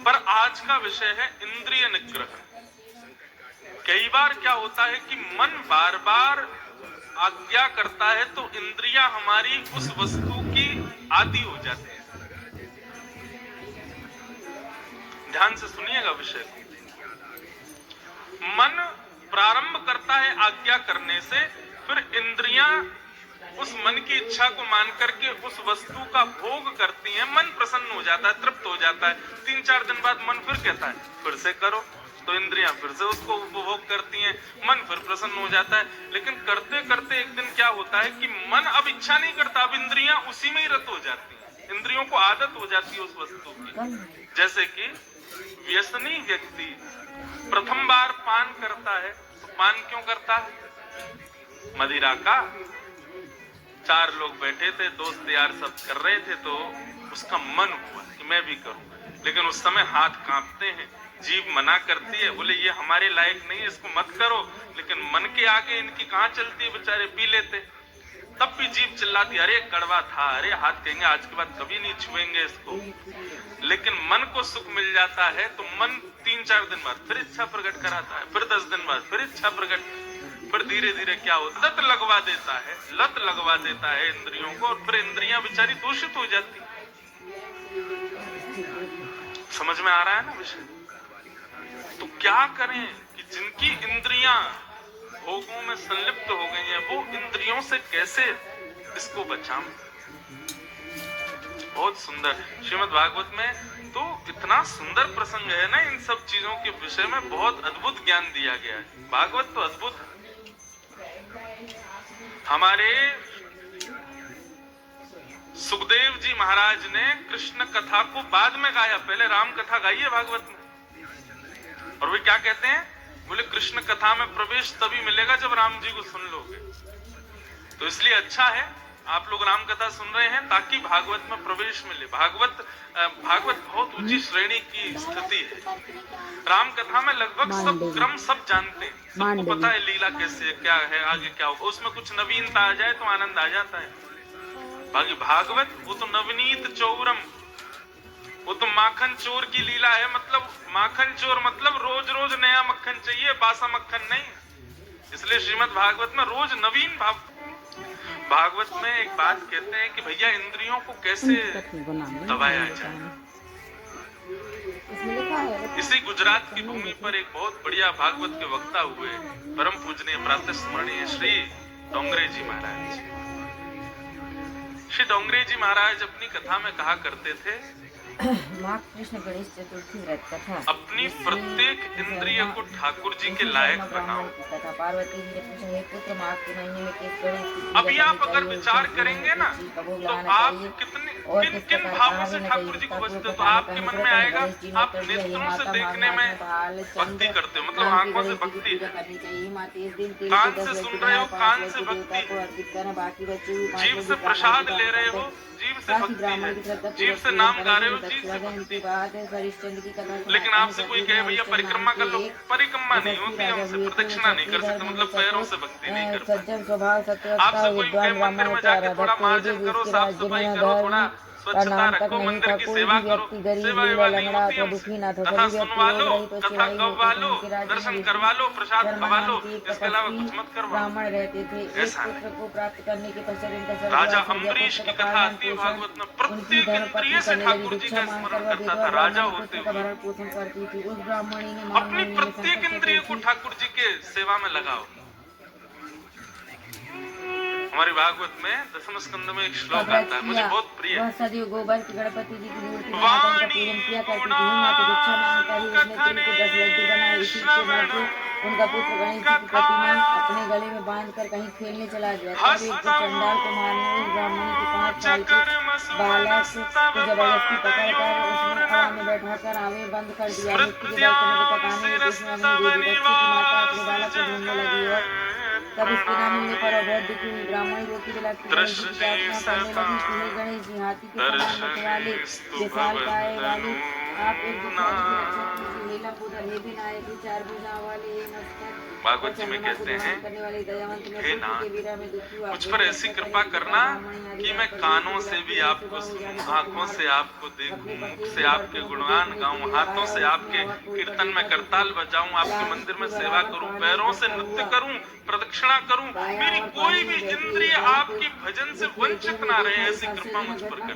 पर आज का विषय है इंद्रिय निग्रह। कई बार क्या होता है कि मन बार बार आज्ञा करता है तो इंद्रियां हमारी उस वस्तु की आदी हो जाती है। ध्यान से सुनिएगा विषय को। मन प्रारंभ करता है आज्ञा करने से, फिर इंद्रियां उस मन की इच्छा को मान करके उस वस्तु का भोग करती हैं। मन प्रसन्न हो जाता है, तृप्त हो जाता है। 3-4 दिन बाद मन फिर कहता है फिर से करो, तो इंद्रियां फिर से उसको उपभोग करती हैं, मन फिर प्रसन्न हो जाता है। लेकिन करते करते एक दिन क्या होता है कि मन अब इच्छा नहीं करता, अब इंद्रियां उसी में ही रत हो जाती हैं। इंद्रियों को आदत हो जाती है उस वस्तु की। जैसे कि व्यसनी व्यक्ति प्रथम बार पान करता है, तो पान क्यों करता है? मदिरा का। 4 लोग बैठे थे, दोस्त यार सब कर रहे थे, तो उसका मन हुआ कि मैं भी करूं। लेकिन उस समय हाथ कांपते हैं, जीभ मना करती है, बोले ये हमारे लायक नहीं है, इसको मत करो। लेकिन मन के आगे इनकी कहां चलती है, बेचारे पी लेते। तब भी जीभ चिल्लाती, अरे कड़वा था, अरे हाथ कहेंगे आज के बाद कभी नहीं छुएंगे इसको। लेकिन मन को सुख मिल जाता है तो मन 3-4 दिन बाद फिर इच्छा प्रकट कराता है, फिर 10 दिन बाद फिर इच्छा प्रकट, फिर धीरे धीरे क्या होता है, लत लगवा देता है इंद्रियों को, और फिर इंद्रियां बेचारी दूषित हो जाती। समझ में आ रहा है ना विषय? तो क्या करें कि जिनकी इंद्रियां भोगों में संलिप्त हो गई हैं, वो इंद्रियों से कैसे इसको बचाएं? बहुत सुंदर श्रीमद् भागवत में तो इतना सुंदर प्रसंग है ना, इन सब चीजों के विषय में बहुत अद्भुत ज्ञान दिया गया है। भागवत तो अद्भुत है। हमारे सुखदेव जी महाराज ने कृष्ण कथा को बाद में गाया, पहले राम कथा गाई है भागवत में। और वे क्या कहते हैं, बोले कृष्ण कथा में प्रवेश तभी मिलेगा जब राम जी को सुन लोगे। तो इसलिए अच्छा है आप लोग राम कथा सुन रहे हैं ताकि भागवत में प्रवेश मिले। भागवत बहुत ऊंची श्रेणी की स्थिति है। राम कथा में लगभग सब क्रम सब जानते हैं, सबको पता है लीला कैसे क्या है, आगे क्या होगा। उसमें कुछ नवीनता आ जाए तो आनंद आ जाता है। बाकी भागवत वो तो नवनीत चौरम, वो तो माखन चोर की लीला है। मतलब माखन चोर मतलब रोज रोज नया मक्खन चाहिए, बासा मक्खन नहीं। इसलिए श्रीमद् भागवत में रोज नवीन भागवत में एक बात कहते हैं कि भैया इंद्रियों को कैसे दबाया जाए। इसी गुजरात की भूमि पर एक बहुत बढ़िया भागवत के वक्ता हुए परम पूजनीय प्रातः स्मरणीय श्री डोंगरे जी महाराज। श्री डोंगरे जी महाराज अपनी कथा में कहा करते थे, माघ कृष्ण गणेश चतुर्थी व्रत कथा। अपनी प्रत्येक इंद्रिय को ठाकुर जी के लायक बनाओ। पार्वती जी ने पूछा, हे पुत्र, माघ के महीने में किस गणेश अभी आप अगर विचार करेंगे ना तो आप किन किन भावों से ठाकुर जी को बचते हो, तो आपके मन में आएगा आप नेत्रों से देखने में भक्ति करते हो, मतलब आंखों से भक्ति, कान से सुन रहे हो, कान से भक्ति, जीव से प्रसाद ले रहे हो, जीव से भक्ति है, जीव से नाम गा रहे हो, जीव से भक्ति। लेकिन आपसे कोई कहे भैया परिक्रमा कर लो, परिक्रमा नहीं होती है, हमसे प्रदक्षिणा नहीं कर सकते, मतलब पैरों से भक्ति नहीं कर सकते। आपसे कोई कहे मंदिर में जाके थोड़ा मार्जन करो, साफ सफाई करो, थोड़ा स्वच्छता रखो, मंदिर की सेवा करो, सेवा वेवा नहीं होती हमसे। कथा सुनवा लो, कथा गवा लो, दर्शन करवा लो, प्रसाद खवा लो, इसके अलावा कुछ मत करवाओ। ब्राह्मण रहते थे, ऐसा पुत्र को प्राप्त करने के पश्चात इनका राजा अम्बरीश की कथा आती है भागवत में, प्रत्येक इंद्रिय से ठाकुर जी का स्मरण करता था राजा होते हुए। भरण पोषण करती थी। उस ब्राह्मणी ने अपनी प्रत्येक इंद्रिय को ठाकुर जी के सेवा में लगाओ। हमारे भागवत में 10वें स्कंद में एक श्लोक आता है, मुझे बहुत प्रिय है। सदैव गोबर की गणपति जी की मूर्ति वाणी किया करती थी। माता दीक्षा मांगकर ही उसने तिल के 10 लड्डू बनाए। इसी के बाद उनका पुत्र गणेश जी की प्रतिमा अपने गले में बांधकर कहीं खेलने चला गया। तब एक चंडाल को मारने उस ब्राह्मणी के 5 साल के बालक को जबरदस्ती पकड़कर उसने हवा में बैठाकर आवे बंद कर दिया। मृत्यु के दर्शन को पकाने में कृष्ण की माता अपने बालक को ढूंढने लगी और तब उसके न मिलने पर बहुत दुखी हुई। ब्राह्मणी रोटी जलाती गणेश जी की प्रार्थना करने लगी कि हे गणेश जी, हाथी के समान बट वाले, विशाल काय वाले आप एक दुखियारी की रक्षा कीजिए। हे लंबोदर, हे विनायक, हे चार भुजाओं वाले, हे मस्तक भागवत जी में कहते हैं, करने वाले दयावंत, मैं हे पुत्र नाथ, के वीरा में दुखी हूँ, मुझ पर ऐसी कृपा करना कि मैं कानों से भी आपको सुनूं, आंखों से आपको देखूं, मुख से आपके गुणगान गाऊं, हाथों से आपके कीर्तन में करताल बजाऊं, आपके मंदिर में सेवा करूं, पैरों से नृत्य करूं, प्रदक्षिणा करूं, मेरी कोई भी इंद्रिय आपके भजन से वंचित ना रहे, ऐसी कृपा मुझ पर कर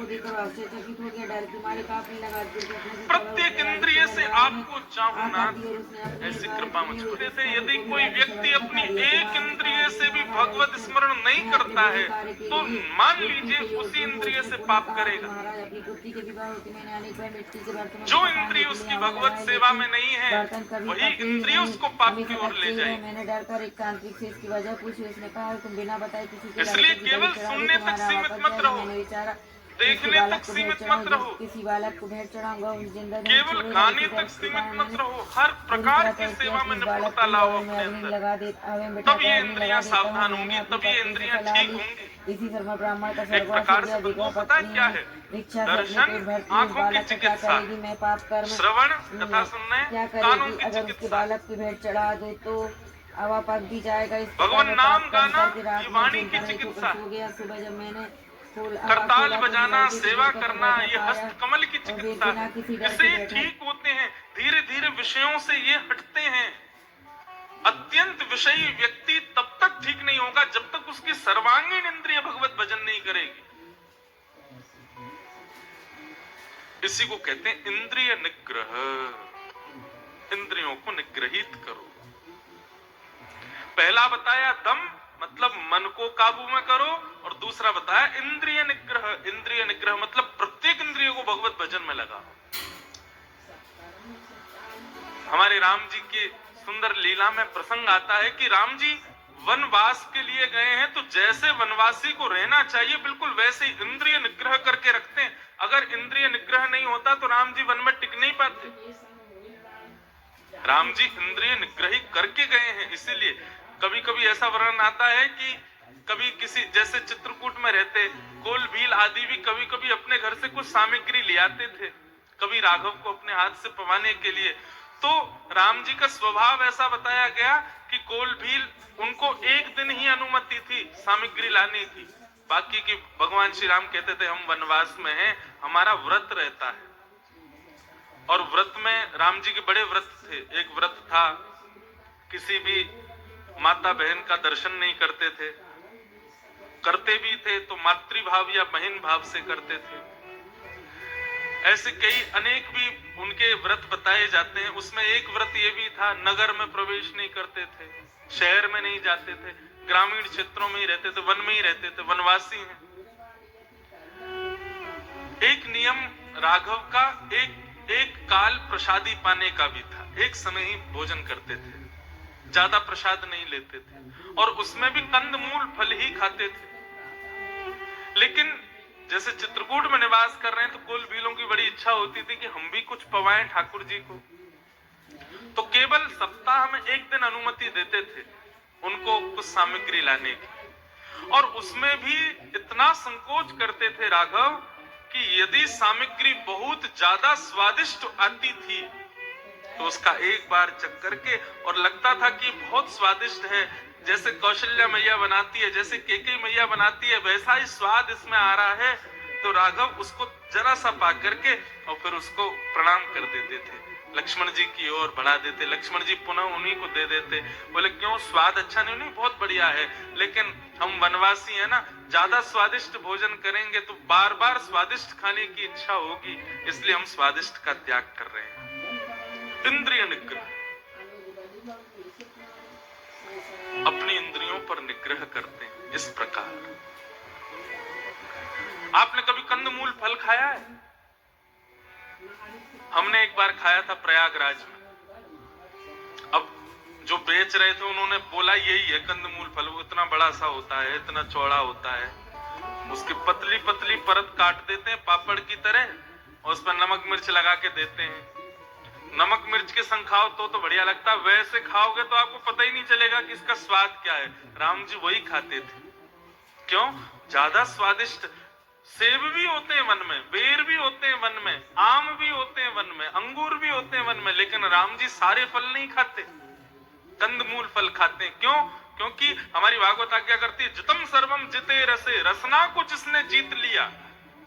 प्रत्येक इंद्रिय से आपको चाहूं ना, ऐसी कृपा मुझ पर। जैसे यदि कोई व्यक्ति अपनी एक इंद्रिय से भी भगवत स्मरण नहीं करता है तो मान लीजिए उसी इंद्रिय से पाप करेगा। जो इंद्रिय उसकी भगवत सेवा में नहीं है वही इंद्रिय उसको पाप की ओर ले जाएगी। मैंने डर कर एक तांत्रिक से इसकी वजह पूछी, उसने कहा तुम बिना बताए किसी के इसलिए केवल सुनने तक सीमित मत रहो, देखने तक सीमित मत रहो, किसी बालक को भेंट चढ़ाऊंगा, केवल गाने तक सीमित मत रहो, हर प्रकार की सेवा में निपुणता लाओ अपने अंदर, तब ये इंद्रियां सावधान होंगी, तब ये इंद्रियां ठीक होंगी। इसी धर्म ब्राह्मण का एक प्रकार से तुमको पता है क्या है? दर्शन आंखों की चिकित्सा, श्रवण तथा सुनने कानों की चिकित्सा, बालक की भेंट चढ़ा दो तो हवा पक भी जाएगा। भगवान नाम गाना ये वाणी की चिकित्सा, हो गया सुबह जब मैंने करताल बजाना, सेवा करना, ये हस्त कमल की चिकित्सा है, इससे ठीक होते हैं। धीरे धीरे विषयों से ये हटते हैं। अत्यंत विषयी व्यक्ति तब तक ठीक नहीं होगा जब तक उसकी सर्वांगीण इंद्रिय भगवत भजन नहीं करेगी। इसी को कहते हैं इंद्रिय निग्रह। इंद्रियों को निग्रहित करो। पहला बताया दम, मतलब मन को काबू में करो, और दूसरा बताया इंद्रिय निग्रह। इंद्रिय निग्रह मतलब प्रत्येक इंद्रिय को भगवत भजन में लगाओ। हमारे राम जी की सुंदर लीला में प्रसंग आता है कि राम जी वनवास के लिए गए हैं, तो जैसे वनवासी को रहना चाहिए बिल्कुल वैसे ही इंद्रिय निग्रह करके रखते हैं। अगर इंद्रिय निग्रह नहीं होता तो राम जी वन में टिक नहीं पाते। राम जी इंद्रिय निग्रही करके गए हैं। इसीलिए कभी कभी ऐसा वर्णन आता है कि कभी किसी जैसे चित्रकूट में रहते कोल भील आदि भी कभी कभी अपने घर से कुछ सामग्री ले आते थे, कभी राघव को अपने हाथ से पवाने के लिए। तो राम जी का स्वभाव ऐसा बताया गया कि कोल भील उनको एक दिन ही अनुमति थी सामग्री लाने की, बाकी की भगवान श्री राम कहते थे हम वनवास में हैं, हमारा व्रत रहता है। और व्रत में राम जी के बड़े व्रत थे। एक व्रत था किसी भी माता बहन का दर्शन नहीं करते थे, करते भी थे तो मातृभाव या बहन भाव से करते थे। ऐसे कई अनेक भी उनके व्रत बताए जाते हैं। उसमें एक व्रत ये भी था, नगर में प्रवेश नहीं करते थे, शहर में नहीं जाते थे, ग्रामीण क्षेत्रों में ही रहते थे, वन में ही रहते थे, वनवासी हैं। एक नियम राघव का एक काल प्रसादी पाने का भी था। एक समय ही भोजन करते थे, ज्यादा प्रसाद नहीं लेते थे, और उसमें भी कंदमूल फल ही खाते थे। लेकिन जैसे चित्रकूट में निवास कर रहे हैं तो कुल भीलों की बड़ी इच्छा होती थी कि हम भी कुछ पवाएं ठाकुर जी को। तो केवल सप्ताह में एक दिन अनुमति देते थे उनको कुछ सामग्री लाने की, और उसमें भी इतना संकोच करते थे राघव कि यदि सामग्री बहुत ज्यादा स्वादिष्ट आती थी तो उसका एक बार चख करके, और लगता था कि बहुत स्वादिष्ट है, जैसे कौशल्या मैया बनाती है, जैसे केके मैया बनाती है, वैसा ही स्वाद इसमें आ रहा है, तो राघव उसको जरा सा पा करके और फिर उसको प्रणाम कर देते थे, लक्ष्मण जी की ओर बढ़ा देते। लक्ष्मण जी पुनः उन्हीं को दे देते। बोले क्यों, स्वाद अच्छा नहीं बहुत बढ़िया है, लेकिन हम वनवासी है ना, ज्यादा स्वादिष्ट भोजन करेंगे तो बार बार स्वादिष्ट खाने की इच्छा होगी, इसलिए हम स्वादिष्ट का त्याग कर रहे हैं। इंद्रिय निग्रह, अपनी इंद्रियों पर निग्रह करते हैं। इस प्रकार आपने कभी कंदमूल फल खाया है? हमने एक बार खाया था प्रयागराज में। अब जो बेच रहे थे उन्होंने बोला यही है कंदमूल फल, वो इतना बड़ा सा होता है, इतना चौड़ा होता है, उसकी पतली पतली परत काट देते हैं पापड़ की तरह, और उस पर नमक मिर्च लगा के देते हैं। नमक मिर्च के संग खाओ तो बढ़िया लगता है, वैसे खाओगे तो आपको पता ही नहीं चलेगा कि इसका स्वाद क्या है। राम जी वही खाते थे। क्यों? ज्यादा स्वादिष्ट सेब भी होते हैं वन में, बेर भी होते हैं वन में, आम भी होते हैं वन में, अंगूर भी होते हैं वन में, लेकिन राम जी सारे फल नहीं खाते, कंदमूल फल खाते हैं। क्यों? क्योंकि हमारी भागवत आज्ञा करती है जितम सर्वम जिते रसे, रसना को जिसने जीत लिया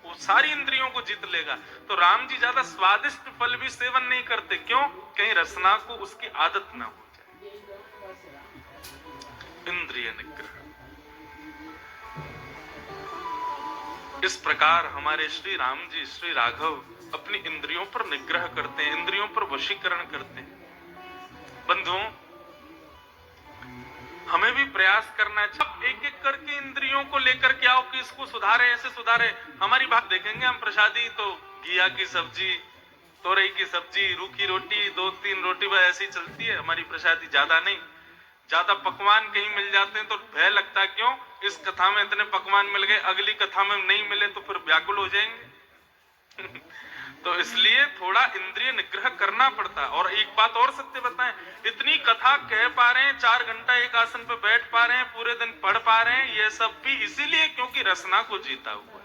वो सारी इंद्रियों को जीत लेगा। तो राम जी ज्यादा स्वादिष्ट फल भी सेवन नहीं करते। क्यों? कहीं रसना को उसकी आदत ना हो जाए। इंद्रिय निग्रह। इस प्रकार हमारे श्री राम जी, श्री राघव अपनी इंद्रियों पर निग्रह करते हैं, इंद्रियों पर वशीकरण करते हैं। बंधुओं, हमें भी प्रयास करना है, एक एक करके इंद्रियों को लेकर के आओ कि इसको सुधारे, ऐसे सुधारे। हमारी बात देखेंगे हम, प्रसादी तो घिया की सब्जी, तोरई की सब्जी, रूखी रोटी, 2-3 रोटी बस ऐसी चलती है हमारी प्रसादी, ज्यादा नहीं। ज्यादा पकवान कहीं मिल जाते हैं तो भय लगता है, क्यों? इस कथा में इतने पकवान मिल गए, अगली कथा में नहीं मिले तो फिर व्याकुल हो जाएंगे। तो इसलिए थोड़ा इंद्रिय निग्रह करना पड़ता है। और एक बात और सत्य बताएं, इतनी कथा कह पा रहे हैं, 4 घंटा एक आसन पे बैठ पा रहे हैं, पूरे दिन पढ़ पा रहे हैं, ये सब भी इसीलिए क्योंकि रसना को जीता हुआ।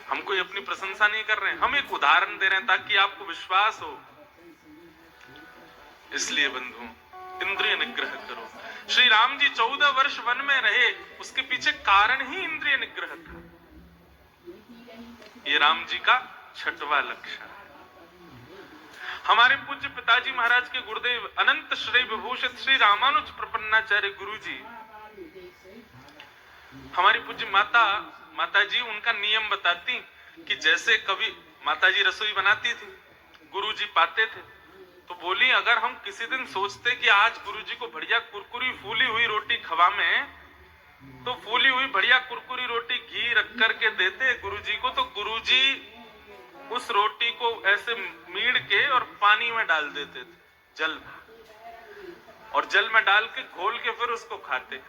हम कोई अपनी प्रशंसा नहीं कर रहे हैं, हम एक उदाहरण दे रहे हैं ताकि आपको विश्वास हो। इसलिए बंधुओं, इंद्रिय निग्रह करो। श्री राम जी 14 वर्ष वन में रहे, उसके पीछे कारण ही इंद्रिय निग्रह था। ये राम जी का 6वां लक्षण। हमारे पूज्य पिताजी महाराज के गुरुदेव अनंत श्री विभूषित श्री रामानुज प्रपन्नाचार्य गुरु जी, हमारी पूज्य माता जी उनका नियम बताती कि जैसे कभी माता जी रसोई बनाती थी, गुरु जी पाते थे, तो बोली अगर हम किसी दिन सोचते कि आज गुरु जी को बढ़िया कुरकुरी फूली हुई रोटी खवाएं, तो फूली हुई बढ़िया कुरकुरी रोटी घी रख करके देते गुरुजी को, तो गुरुजी उस रोटी को ऐसे मीड़ के और पानी में डाल देते थे, जल में, और जल में डाल के घोल के फिर उसको खाते।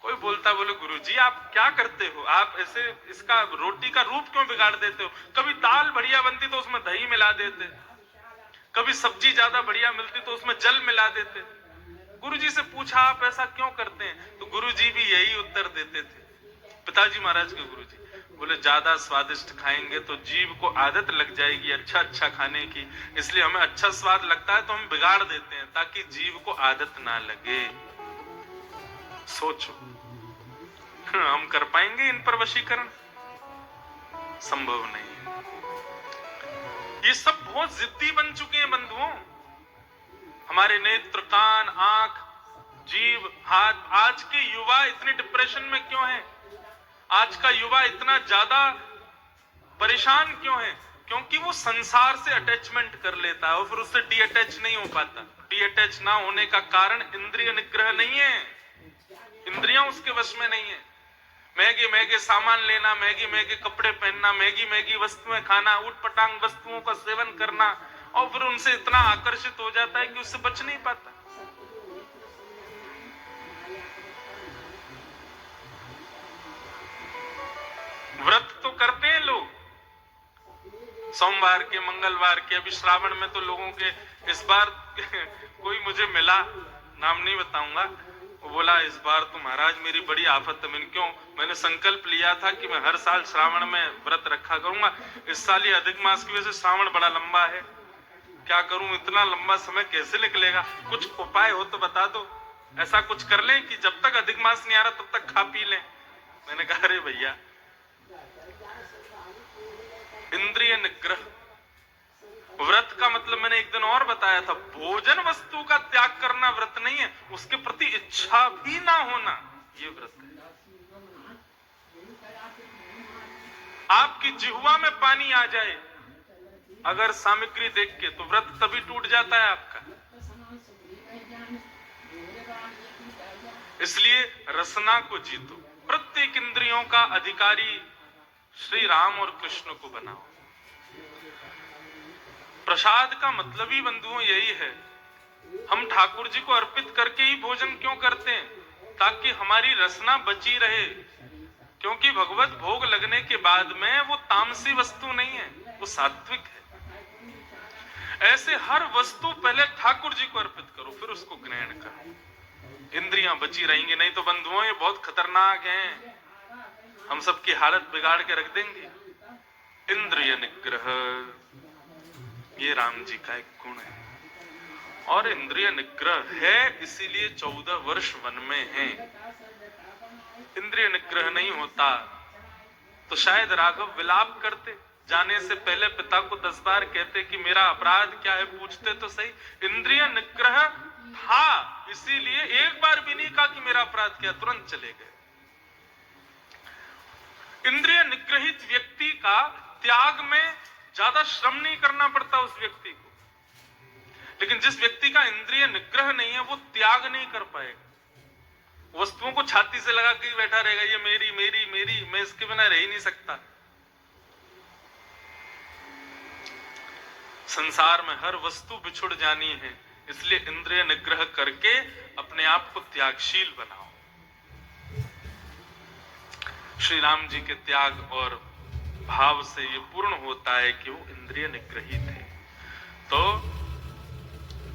कोई बोलता, बोले गुरुजी आप क्या करते हो, आप ऐसे इसका रोटी का रूप क्यों बिगाड़ देते हो? कभी दाल बढ़िया बनती तो उसमें दही मिला देते, कभी सब्जी ज्यादा बढ़िया मिलती तो उसमें जल मिला देते। गुरुजी से पूछा आप ऐसा क्यों करते हैं? तो गुरुजी भी यही उत्तर देते थे, पिताजी महाराज के गुरुजी बोले ज्यादा स्वादिष्ट खाएंगे तो जीभ को आदत लग जाएगी अच्छा खाने की, इसलिए हमें अच्छा स्वाद लगता है तो हम बिगाड़ देते हैं ताकि जीभ को आदत ना लगे। सोचो, हम कर पाएंगे इन पर वशीकरण? संभव नहीं। ये सब बहुत जिद्दी बन चुके हैं बंधुओं। हमारे नेत्र, कान, आंख, जीभ, हाथ। आज के युवा इतने डिप्रेशन में क्यों हैं? आज का युवा इतना ज्यादा परेशान क्यों है? क्योंकि वो संसार से अटैचमेंट कर लेता है और फिर उससे डी अटैच नहीं हो पाता। डी अटैच ना होने का कारण इंद्रिय निग्रह नहीं है, इंद्रियां उसके वश में नहीं है। महंगे सामान लेना, महंगे कपड़े पहनना, महंगी वस्तुएं खाना, ऊटपटांग वस्तुओं का सेवन करना, और फिर उनसे इतना आकर्षित हो जाता है कि उससे बच नहीं पाता। व्रत तो करते हैं लोग, सोमवार के, मंगलवार के। अभी श्रावण में तो लोगों के, इस बार कोई मुझे मिला, नाम नहीं बताऊंगा, वो बोला इस बार तो महाराज मेरी बड़ी आफत है। मैंने क्यों? मैंने संकल्प लिया था कि मैं हर साल श्रावण में व्रत रखा करूंगा, इस साल ये अधिक मास की वजह से श्रावण बड़ा लंबा है, क्या करूं, इतना लंबा समय कैसे निकलेगा? कुछ उपाय हो तो बता दो, ऐसा कुछ कर लें कि जब तक अधिक मास नहीं आ रहा तब तक खा पी लें। मैंने कहा अरे भैया, इंद्रिय निग्रह, व्रत का मतलब मैंने एक दिन और बताया था, भोजन वस्तु का त्याग करना व्रत नहीं है, उसके प्रति इच्छा भी ना होना ये व्रत है। आपकी जिह्वा में पानी आ जाए अगर सामग्री देख के, तो व्रत तभी टूट जाता है आपका। इसलिए रसना को जीतो, प्रत्येक इंद्रियों का अधिकारी श्री राम और कृष्ण को बनाओ। प्रसाद का मतलब ही बंधुओं यही है, हम ठाकुर जी को अर्पित करके ही भोजन क्यों करते हैं? ताकि हमारी रसना बची रहे, क्योंकि भगवत भोग लगने के बाद में वो तामसी वस्तु नहीं है, वो सात्विक है। ऐसे हर वस्तु पहले ठाकुर जी को अर्पित करो, फिर उसको ग्रहण करो, इंद्रियां बची रहेंगी। नहीं तो बंधुओं ये बहुत खतरनाक हैं, हम सबकी हालत बिगाड़ के रख देंगे। इंद्रिय निग्रह, ये राम जी का एक गुण है। और इंद्रिय निग्रह है, इसीलिए 14 वर्ष वन में हैं। इंद्रिय निग्रह नहीं होता तो शायद राघव विलाप करते, जाने से पहले पिता को 10 बार कहते कि मेरा अपराध क्या है, पूछते तो सही। इंद्रिय निग्रह था, इसीलिए एक बार भी नहीं कहा कि मेरा अपराध क्या, तुरंत चले गए। इंद्रिय निग्रहित व्यक्ति का त्याग में ज्यादा श्रम नहीं करना पड़ता उस व्यक्ति को, लेकिन जिस व्यक्ति का इंद्रिय निग्रह नहीं है वो त्याग नहीं कर पाएगा। वस्तुओं को छाती से लगा के बैठा रहेगा, ये मेरी मेरी मेरी, मैं इसके बिना रह ही नहीं सकता। संसार में हर वस्तु बिछुड़ जानी है, इसलिए इंद्रिय निग्रह करके अपने आप को त्यागशील बनाओ। श्री राम जी के त्याग और भाव से ये पूर्ण होता है कि वो इंद्रिय निग्रहित है। तो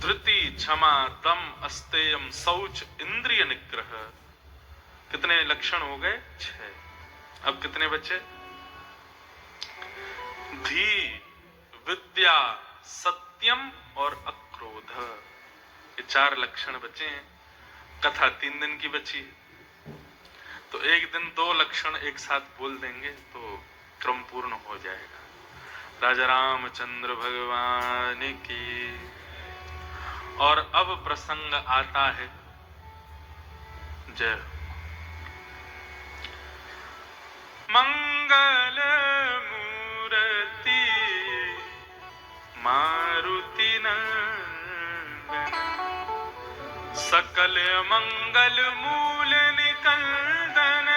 धृति, क्षमा, दम, अस्तेयम, शौच, इंद्रिय निग्रह, कितने लक्षण हो गए? 6। अब कितने बचे? धी, विद्या, सत्यम और अक्रोध, ये 4 लक्षण बचे हैं। कथा 3 दिन की बची है, तो एक दिन 2 लक्षण एक साथ बोल देंगे तो क्रम पूर्ण हो जाएगा। राजा रामचंद्र भगवान की। और अब प्रसंग आता है, जय मंगल मूर्ति मारुति नंदन, सकल मंगल मूल निकंदन,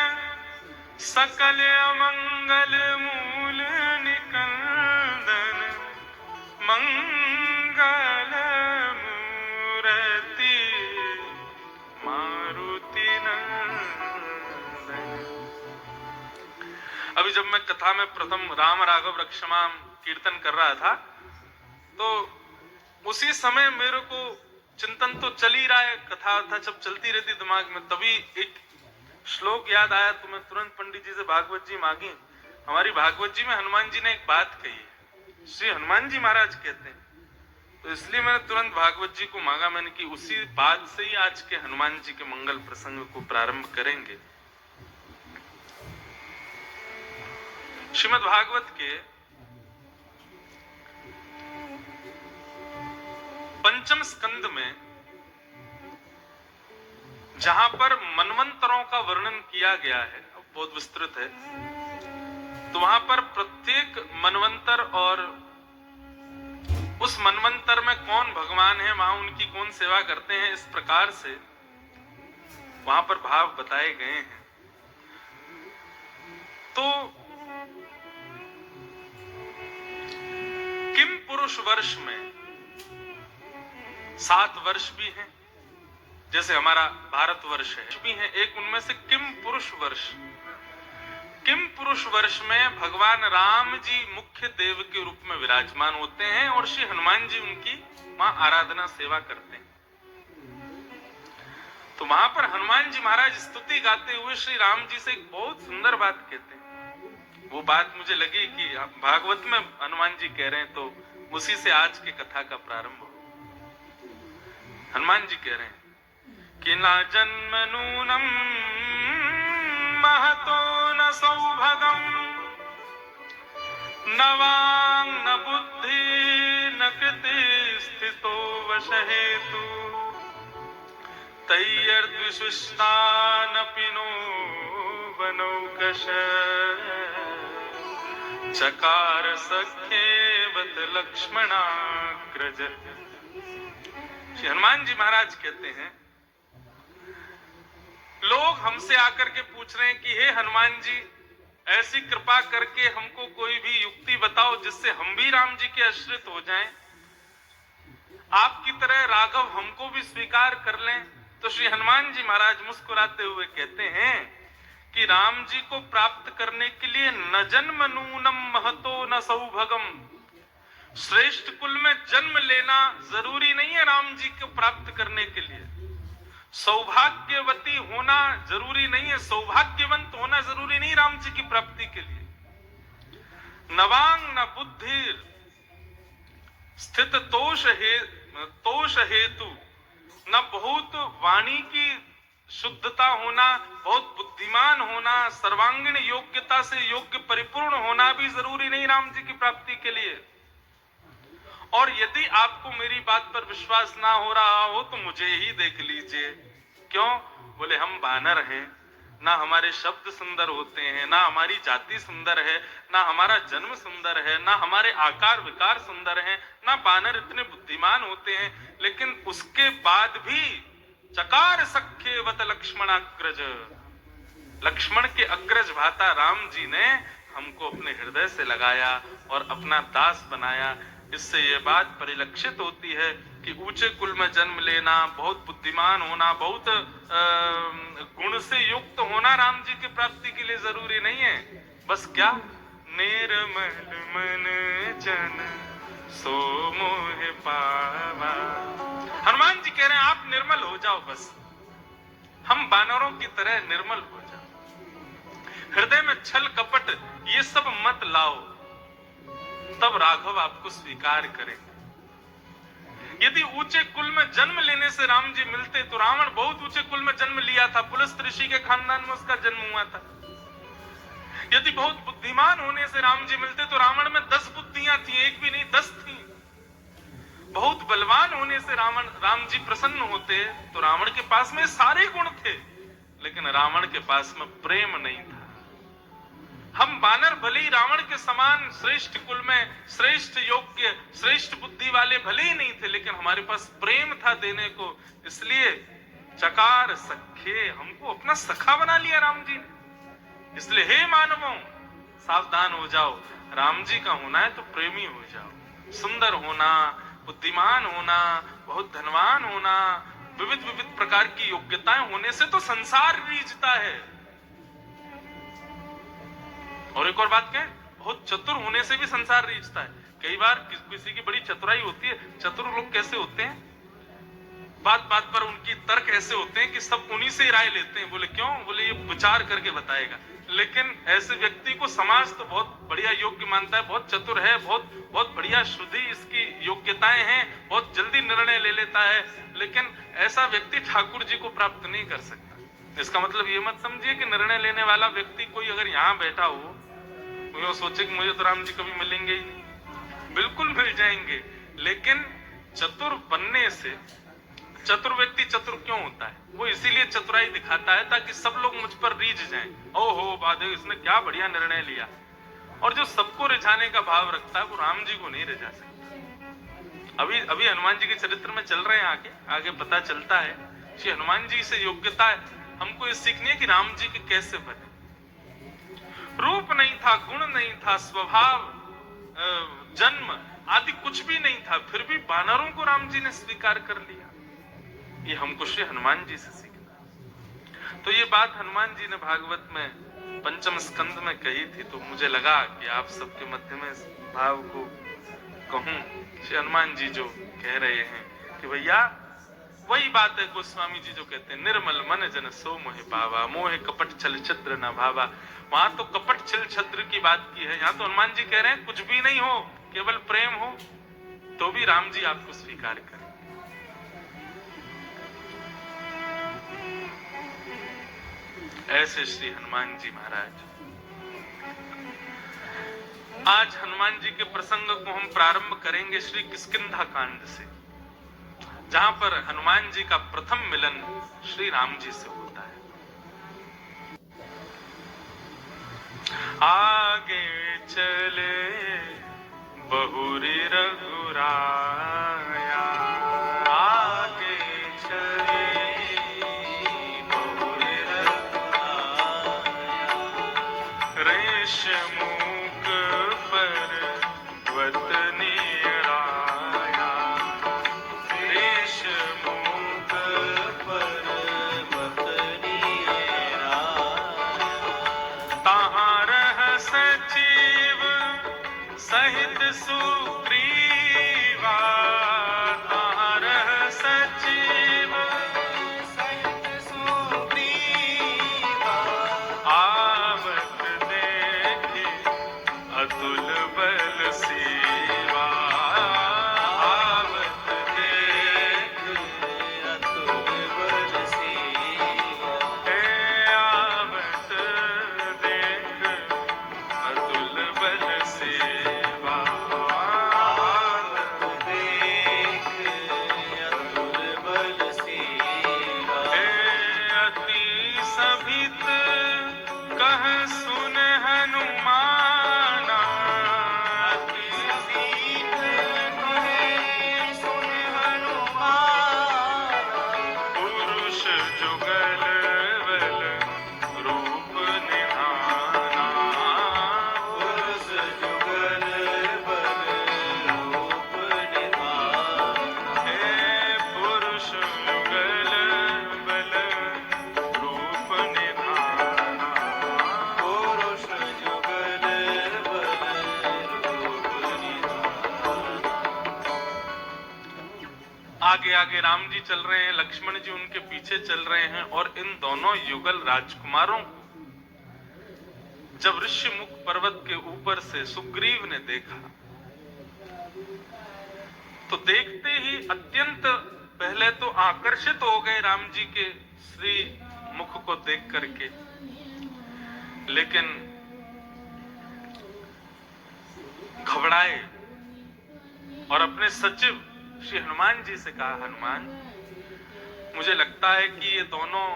सकल मंगल मूल निकंदन, मंगल मूर्ति मारुति नंदन। अभी जब मैं कथा में प्रथम राम राघव रक्षमाम कीर्तन कर रहा था, तो उसी समय मेरे को चिंतन तो चल ही रहा है, कथा जब चलती रहती दिमाग में, तभी एक श्लोक याद आया, तो मैं तुरंत पंडित जी से भागवत जी मांगी। हमारी भागवत जी में हनुमान जी ने एक बात कही है, श्री हनुमान जी महाराज कहते हैं, तो इसलिए मैंने तुरंत भागवत जी को मांगा। मैंने कि उसी बात से ही आज के हनुमान जी के मंगल प्रसंग को प्रारंभ करेंगे। श्रीमद् भागवत के 5वें स्कंद में जहां पर मनवंतरों का वर्णन किया गया है, बहुत विस्तृत है, तो वहां पर प्रत्येक मनवंतर और उस मनवंतर में कौन भगवान है, वहां उनकी कौन सेवा करते हैं, इस प्रकार से वहां पर भाव बताए गए हैं। तो किम पुरुष वर्ष में 7 वर्ष भी हैं, जैसे हमारा भारत वर्ष है भी है, एक उनमें से किम पुरुष वर्ष। किम पुरुष वर्ष में भगवान राम जी मुख्य देव के रूप में विराजमान होते हैं और श्री हनुमान जी उनकी वहां आराधना सेवा करते हैं। तो वहां पर हनुमान जी महाराज स्तुति गाते हुए श्री राम जी से एक बहुत सुंदर बात कहते हैं। वो बात मुझे लगी कि भागवत में हनुमान जी कह रहे हैं, तो उसी से आज की कथा का प्रारंभ हो। हनुमान जी कह रहे हैं कि ना जन्म नूनम महतो न सौभगम, न वांग न बुद्धि न कृति स्थितो वशहेतु, तैर्द्विशिष्टानपि नो बनौकश, चकार सख्येवत लक्ष्मणाग्रज। श्री हनुमान जी महाराज कहते हैं, लोग हमसे आकर के पूछ रहे हैं कि हे हनुमान जी, ऐसी कृपा करके हमको कोई भी युक्ति बताओ जिससे हम भी राम जी के आश्रित हो जाएं, आपकी तरह राघव हमको भी स्वीकार कर लें। तो श्री हनुमान जी महाराज मुस्कुराते हुए कहते हैं कि राम जी को प्राप्त करने के लिए न जन्म नूनम महतो न सौभगम, श्रेष्ठ कुल में जन्म लेना जरूरी नहीं है राम जी को प्राप्त करने के लिए। सौभाग्यवती होना जरूरी नहीं है, सौभाग्यवंत होना जरूरी नहीं राम जी की प्राप्ति के लिए। नवांग न बुद्धि स्थित तोष हेतु, न बहुत वाणी की शुद्धता होना, बहुत बुद्धिमान होना, सर्वांगीण योग्यता से योग्य परिपूर्ण होना भी जरूरी नहीं राम जी की प्राप्ति के लिए। और यदि आपको मेरी बात पर विश्वास ना हो रहा हो तो मुझे ही देख लीजिए। क्यों? बोले हम बानर हैं, ना हमारे शब्द सुंदर होते हैं, ना हमारी जाति सुंदर है, ना हमारा जन्म सुंदर है, ना हमारे आकार विकार सुंदर हैं, ना बानर इतने बुद्धिमान होते हैं, लेकिन उसके बाद भी चकार सख्यवत लक्ष्मणाग्रज, लक्ष्मण के अग्रज भाता राम जी ने हमको अपने हृदय से लगाया और अपना दास बनाया। इससे ये बात परिलक्षित होती है कि ऊंचे कुल में जन्म लेना, बहुत बुद्धिमान होना, बहुत गुण से युक्त होना राम जी की प्राप्ति के लिए जरूरी नहीं है। बस क्या? निर्मल मन जन सो मोह पावा। हनुमान जी कह रहे हैं आप निर्मल हो जाओ, बस हम बानरों की तरह निर्मल हो जाओ, हृदय में छल कपट ये सब मत लाओ, तब राघव आपको स्वीकार करेंगे। यदि ऊंचे कुल में जन्म लेने से राम जी मिलते तो रावण बहुत ऊंचे कुल में जन्म लिया था, पुलस्त्य ऋषि के खानदान में उसका जन्म हुआ था। यदि बहुत बुद्धिमान होने से राम जी मिलते तो रावण में 10 बुद्धियां थी, एक भी नहीं 10 थी। बहुत बलवान होने से राम जी प्रसन्न होते तो रावण के पास में सारे गुण थे, लेकिन रावण के पास में प्रेम नहीं था। हम बानर भले ही रावण के समान श्रेष्ठ कुल में श्रेष्ठ योग्य श्रेष्ठ बुद्धि वाले भले ही नहीं थे, लेकिन हमारे पास प्रेम था देने को, इसलिए चकार सखे, हमको अपना सखा बना लिया राम जी ने। इसलिए हे मानवों सावधान हो जाओ, राम जी का होना है तो प्रेमी हो जाओ। सुंदर होना, बुद्धिमान होना, बहुत धनवान होना, विविध विविध प्रकार की योग्यताएं होने से तो संसार रीझता है। और एक और बात क्या है, बहुत चतुर होने से भी संसार रीझता है। कई बार किसी की बड़ी चतुराई होती है। चतुर लोग कैसे होते हैं? बात बात पर उनकी तर्क ऐसे होते हैं कि सब उन्हीं से राय लेते हैं। बोले क्यों? बोले ये विचार करके बताएगा। लेकिन ऐसे व्यक्ति को समाज तो बहुत बढ़िया योग्य मानता है, बहुत चतुर है, बहुत बढ़िया शुद्धि इसकी योग्यताएं हैं, बहुत जल्दी निर्णय ले लेता है, लेकिन ऐसा व्यक्ति ठाकुर जी को प्राप्त नहीं कर सकता। इसका मतलब ये मत समझिए कि निर्णय लेने वाला व्यक्ति कोई अगर यहाँ बैठा हो वो सोचे कि मुझे तो राम जी कभी मिलेंगे ही नहीं। बिल्कुल मिल जाएंगे, लेकिन चतुर बनने से, चतुर व्यक्ति चतुर क्यों होता है? वो इसीलिए चतुराई दिखाता है ताकि सब लोग मुझ पर रीझ जाएं। ओहो बादे, इसने क्या बढ़िया निर्णय लिया। और जो सबको रिझाने का भाव रखता है वो राम जी को नहीं रिझा सकता। अभी हनुमान जी के चरित्र में चल रहे हैं, आगे पता चलता है कि हनुमान जी से योग्यता हमको ये सीखनी है कि राम जी के कैसे बने। रूप नहीं था, गुण नहीं था, स्वभाव जन्म आदि कुछ भी नहीं था, फिर भी बानरों को राम जी ने स्वीकार कर लिया। ये हमको श्री हनुमान जी से सीखना। तो ये बात हनुमान जी ने भागवत में पंचम स्कंद में कही थी, तो मुझे लगा कि आप सबके मध्य में इस भाव को कहूं। श्री हनुमान जी जो कह रहे हैं कि भैया वही बात है गोस्वामी जी जो कहते हैं निर्मल मन जन सो मोह पावा, मोह कपट छल छद्र न भावा। वहां तो कपट छल छद्र की बात की है, यहाँ तो हनुमान जी कह रहे हैं कुछ भी नहीं हो, केवल प्रेम हो तो भी राम जी आपको स्वीकार करें। ऐसे श्री हनुमान जी महाराज। आज हनुमान जी के प्रसंग को हम प्रारंभ करेंगे श्री किष्किंधा कांड से, जहां पर हनुमान जी का प्रथम मिलन श्री राम जी से होता है। आगे चले बहुरी रघुराया, आगे चले बहुरी रघुराया, रेशमुख पर वतनी सहित सुग्रीवा, आगे आगे राम जी चल रहे हैं, लक्ष्मण जी उनके पीछे चल रहे हैं, और इन दोनों युगल राजकुमारों को जब ऋषिमुख पर्वत के ऊपर से सुग्रीव ने देखा तो देखते ही अत्यंत पहले तो आकर्षित हो गए राम जी के श्री मुख को देख करके, लेकिन घबराए और अपने सचिव श्री हनुमान जी से कहा, हनुमान, मुझे लगता है कि ये दोनों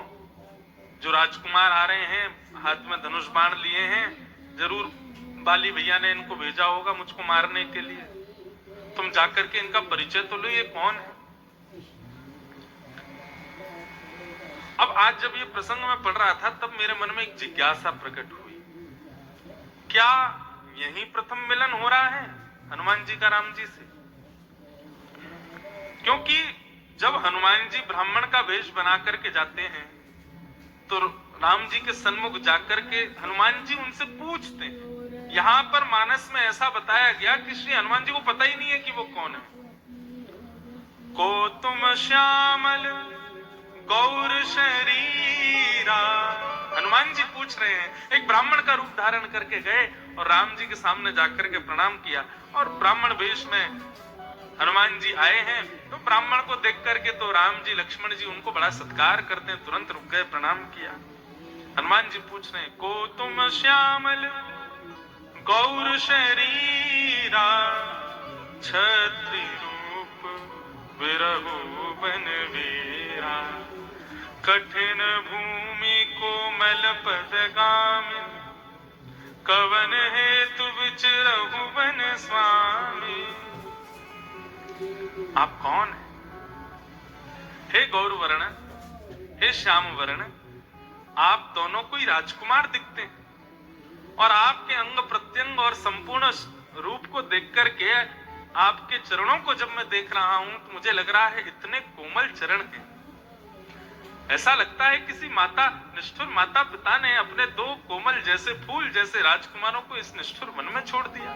जो राजकुमार आ रहे हैं हाथ में धनुष बाण लिए हैं, जरूर बाली भैया ने इनको भेजा होगा मुझको मारने के लिए। तुम जाकर के इनका परिचय तो लो, ये कौन है। अब आज जब ये प्रसंग मैं पढ़ रहा था तब मेरे मन में एक जिज्ञासा प्रकट हुई, क्या यही प्रथम मिलन हो रहा है हनुमान जी का राम जी से? क्योंकि जब हनुमान जी ब्राह्मण का वेश बना करके जाते हैं तो राम जी के सन्मुख जाकर के हनुमान जी उनसे पूछते हैं। यहां पर मानस में ऐसा बताया गया कि श्री हनुमान जी को पता ही नहीं है कि वो कौन है। को तुम श्यामल गौर शरीरा, हनुमान जी पूछ रहे हैं, एक ब्राह्मण का रूप धारण करके गए और राम जी के सामने जाकर के प्रणाम किया, और ब्राह्मण वेश में हनुमान जी आए हैं तो ब्राह्मण को देख करके तो राम जी लक्ष्मण जी उनको बड़ा सत्कार करते हैं, तुरंत रुक गए, प्रणाम किया। हनुमान जी पूछ रहे हैं, को तुम श्यामल गौर शरीरा, छत्री रूप विरहु बनवीरा, कठिन भूमि कोमल पदगामी, कवन हेतु विचरहु वन स्वामी। आप कौन है? हे गौर वर्ण, हे श्याम वर्ण, आप दोनों कोई राजकुमार दिखते हैं, और आपके अंग प्रत्यंग और संपूर्ण रूप को देख करके आपके चरणों को जब मैं देख रहा हूं तो मुझे लग रहा है इतने कोमल चरण हैं। ऐसा लगता है किसी माता, निष्ठुर माता पिता ने अपने दो कोमल जैसे फूल जैसे राजकुमारों को इस निष्ठुर वन में छोड़ दिया।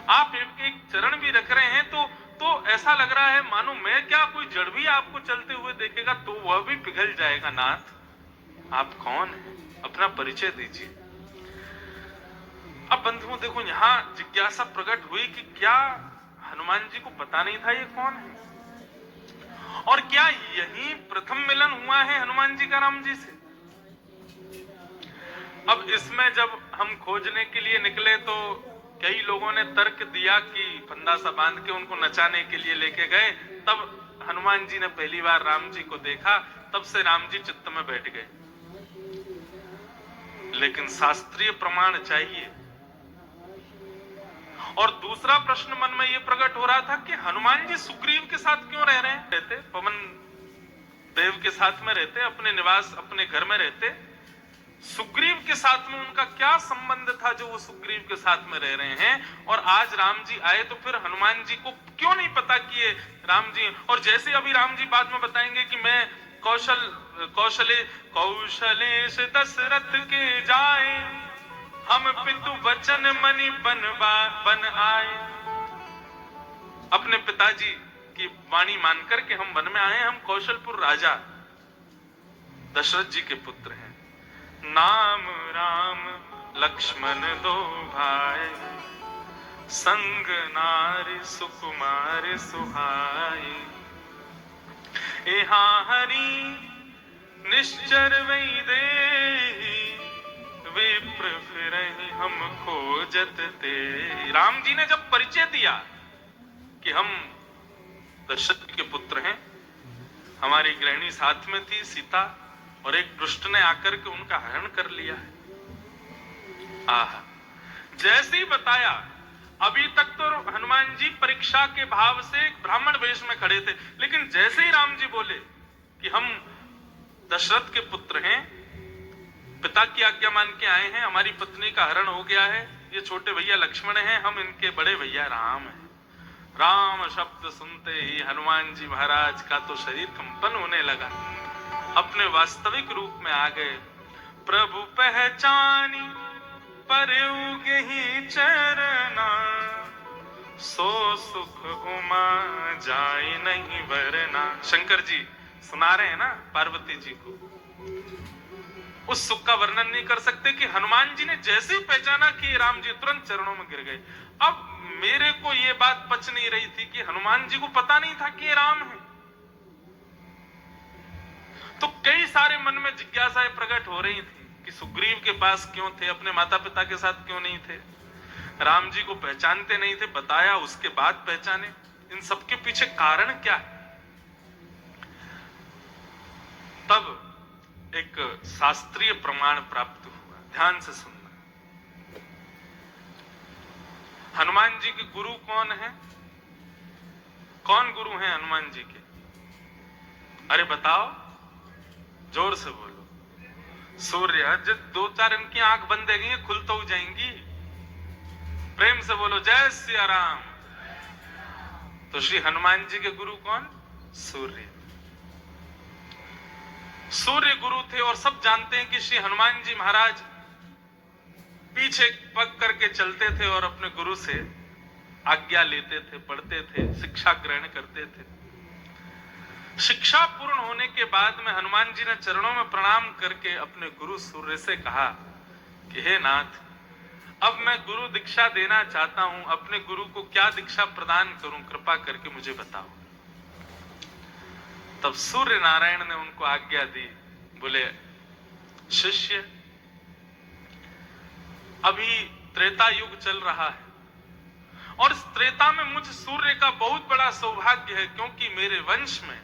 आप एक चरण भी रख रहे हैं तो ऐसा लग रहा है मानो मैं क्या, कोई जड़ भी आपको चलते हुए देखेगा तो वह भी पिघल जाएगा। नाथ, आप कौन है? अपना परिचय दीजिए। अब बंधुओं देखो, यहां जिज्ञासा प्रकट हुई कि क्या हनुमान जी को पता नहीं था ये कौन है, और क्या यही प्रथम मिलन हुआ है हनुमान जी का राम जी से? अब इसमें जब हम खोजने के लिए निकले तो कई लोगों ने तर्क दिया कि फंदा सा बांध के उनको नचाने के लिए लेके गए, तब हनुमान जी ने पहली बार राम जी को देखा, तब से राम जी चित्त में बैठ गए। लेकिन शास्त्रीय प्रमाण चाहिए। और दूसरा प्रश्न मन में यह प्रकट हो रहा था कि हनुमान जी सुग्रीव के साथ क्यों रह रहे हैं? रहते पवन देव के साथ में रहते, अपने निवास अपने घर में रहते, सुग्रीव के साथ में उनका क्या संबंध था जो वो सुग्रीव के साथ में रह रहे हैं? और आज राम जी आए तो फिर हनुमान जी को क्यों नहीं पता कि ये राम जी? और जैसे अभी राम जी बाद में बताएंगे कि मैं कौशले से दशरथ के जाए, हम पितु वचन मनि बन आए। अपने पिताजी की वाणी मानकर के हम वन में आए, हम कौशलपुर राजा दशरथ जी के पुत्र हैं। नाम राम लक्ष्मण दो भाई, संग नारी सुकुमार सुहाई। यहाँ हरि निश्चर वही देहि, विप्र फिरहि हम खोजत ते। राम जी ने जब परिचय दिया कि हम दशरथ के पुत्र हैं, हमारी गृहिणी साथ में थी सीता, और एक दुष्ट ने आकर के उनका हरण कर लिया है। जैसे ही बताया, अभी तक तो हनुमान जी परीक्षा के भाव से एक ब्राह्मण वेश में खड़े थे, लेकिन जैसे ही राम जी बोले कि हम दशरथ के पुत्र हैं, पिता की आज्ञा मान के आए हैं, हमारी पत्नी का हरण हो गया है, ये छोटे भैया लक्ष्मण हैं, हम इनके बड़े भैया राम हैं। राम शब्द सुनते ही हनुमान जी महाराज का तो शरीर कंपन होने लगा, अपने वास्तविक रूप में आ गए। प्रभु पहचानी परयुग ही चरना, सो सुख उमा जाए नहीं वरना। शंकर जी सुना रहे हैं ना पार्वती जी को, उस सुख का वर्णन नहीं कर सकते कि हनुमान जी ने जैसे ही पहचाना कि राम जी, तुरंत चरणों में गिर गए। अब मेरे को ये बात पच नहीं रही थी कि हनुमान जी को पता नहीं था कि ये राम है। तो कई सारे मन में जिज्ञासाएं प्रकट हो रही थी कि सुग्रीव के पास क्यों थे, अपने माता पिता के साथ क्यों नहीं थे, राम जी को पहचानते नहीं थे, बताया उसके बाद पहचाने, इन सबके पीछे कारण क्या है। तब एक शास्त्रीय प्रमाण प्राप्त हुआ, ध्यान से सुनना। हनुमान जी के गुरु कौन है? कौन गुरु हैं हनुमान जी के? अरे बताओ, जोर से बोलो। सूर्य। जब दो चार इनकी आंख बंद है गई, खुल तो जाएंगी। प्रेम से बोलो जय सिया राम। तो श्री हनुमान जी के गुरु कौन? सूर्य। सूर्य गुरु थे। और सब जानते हैं कि श्री हनुमान जी महाराज पीछे पग करके चलते थे और अपने गुरु से आज्ञा लेते थे, पढ़ते थे, शिक्षा ग्रहण करते थे। शिक्षा पूर्ण होने के बाद में हनुमान जी ने चरणों में प्रणाम करके अपने गुरु सूर्य से कहा कि हे नाथ, अब मैं गुरु दीक्षा देना चाहता हूं, अपने गुरु को क्या दीक्षा प्रदान करूं, कृपा करके मुझे बताओ। तब सूर्य नारायण ने उनको आज्ञा दी, बोले शिष्य, अभी त्रेता युग चल रहा है और इस त्रेता में मुझ सूर्य का बहुत बड़ा सौभाग्य है, क्योंकि मेरे वंश में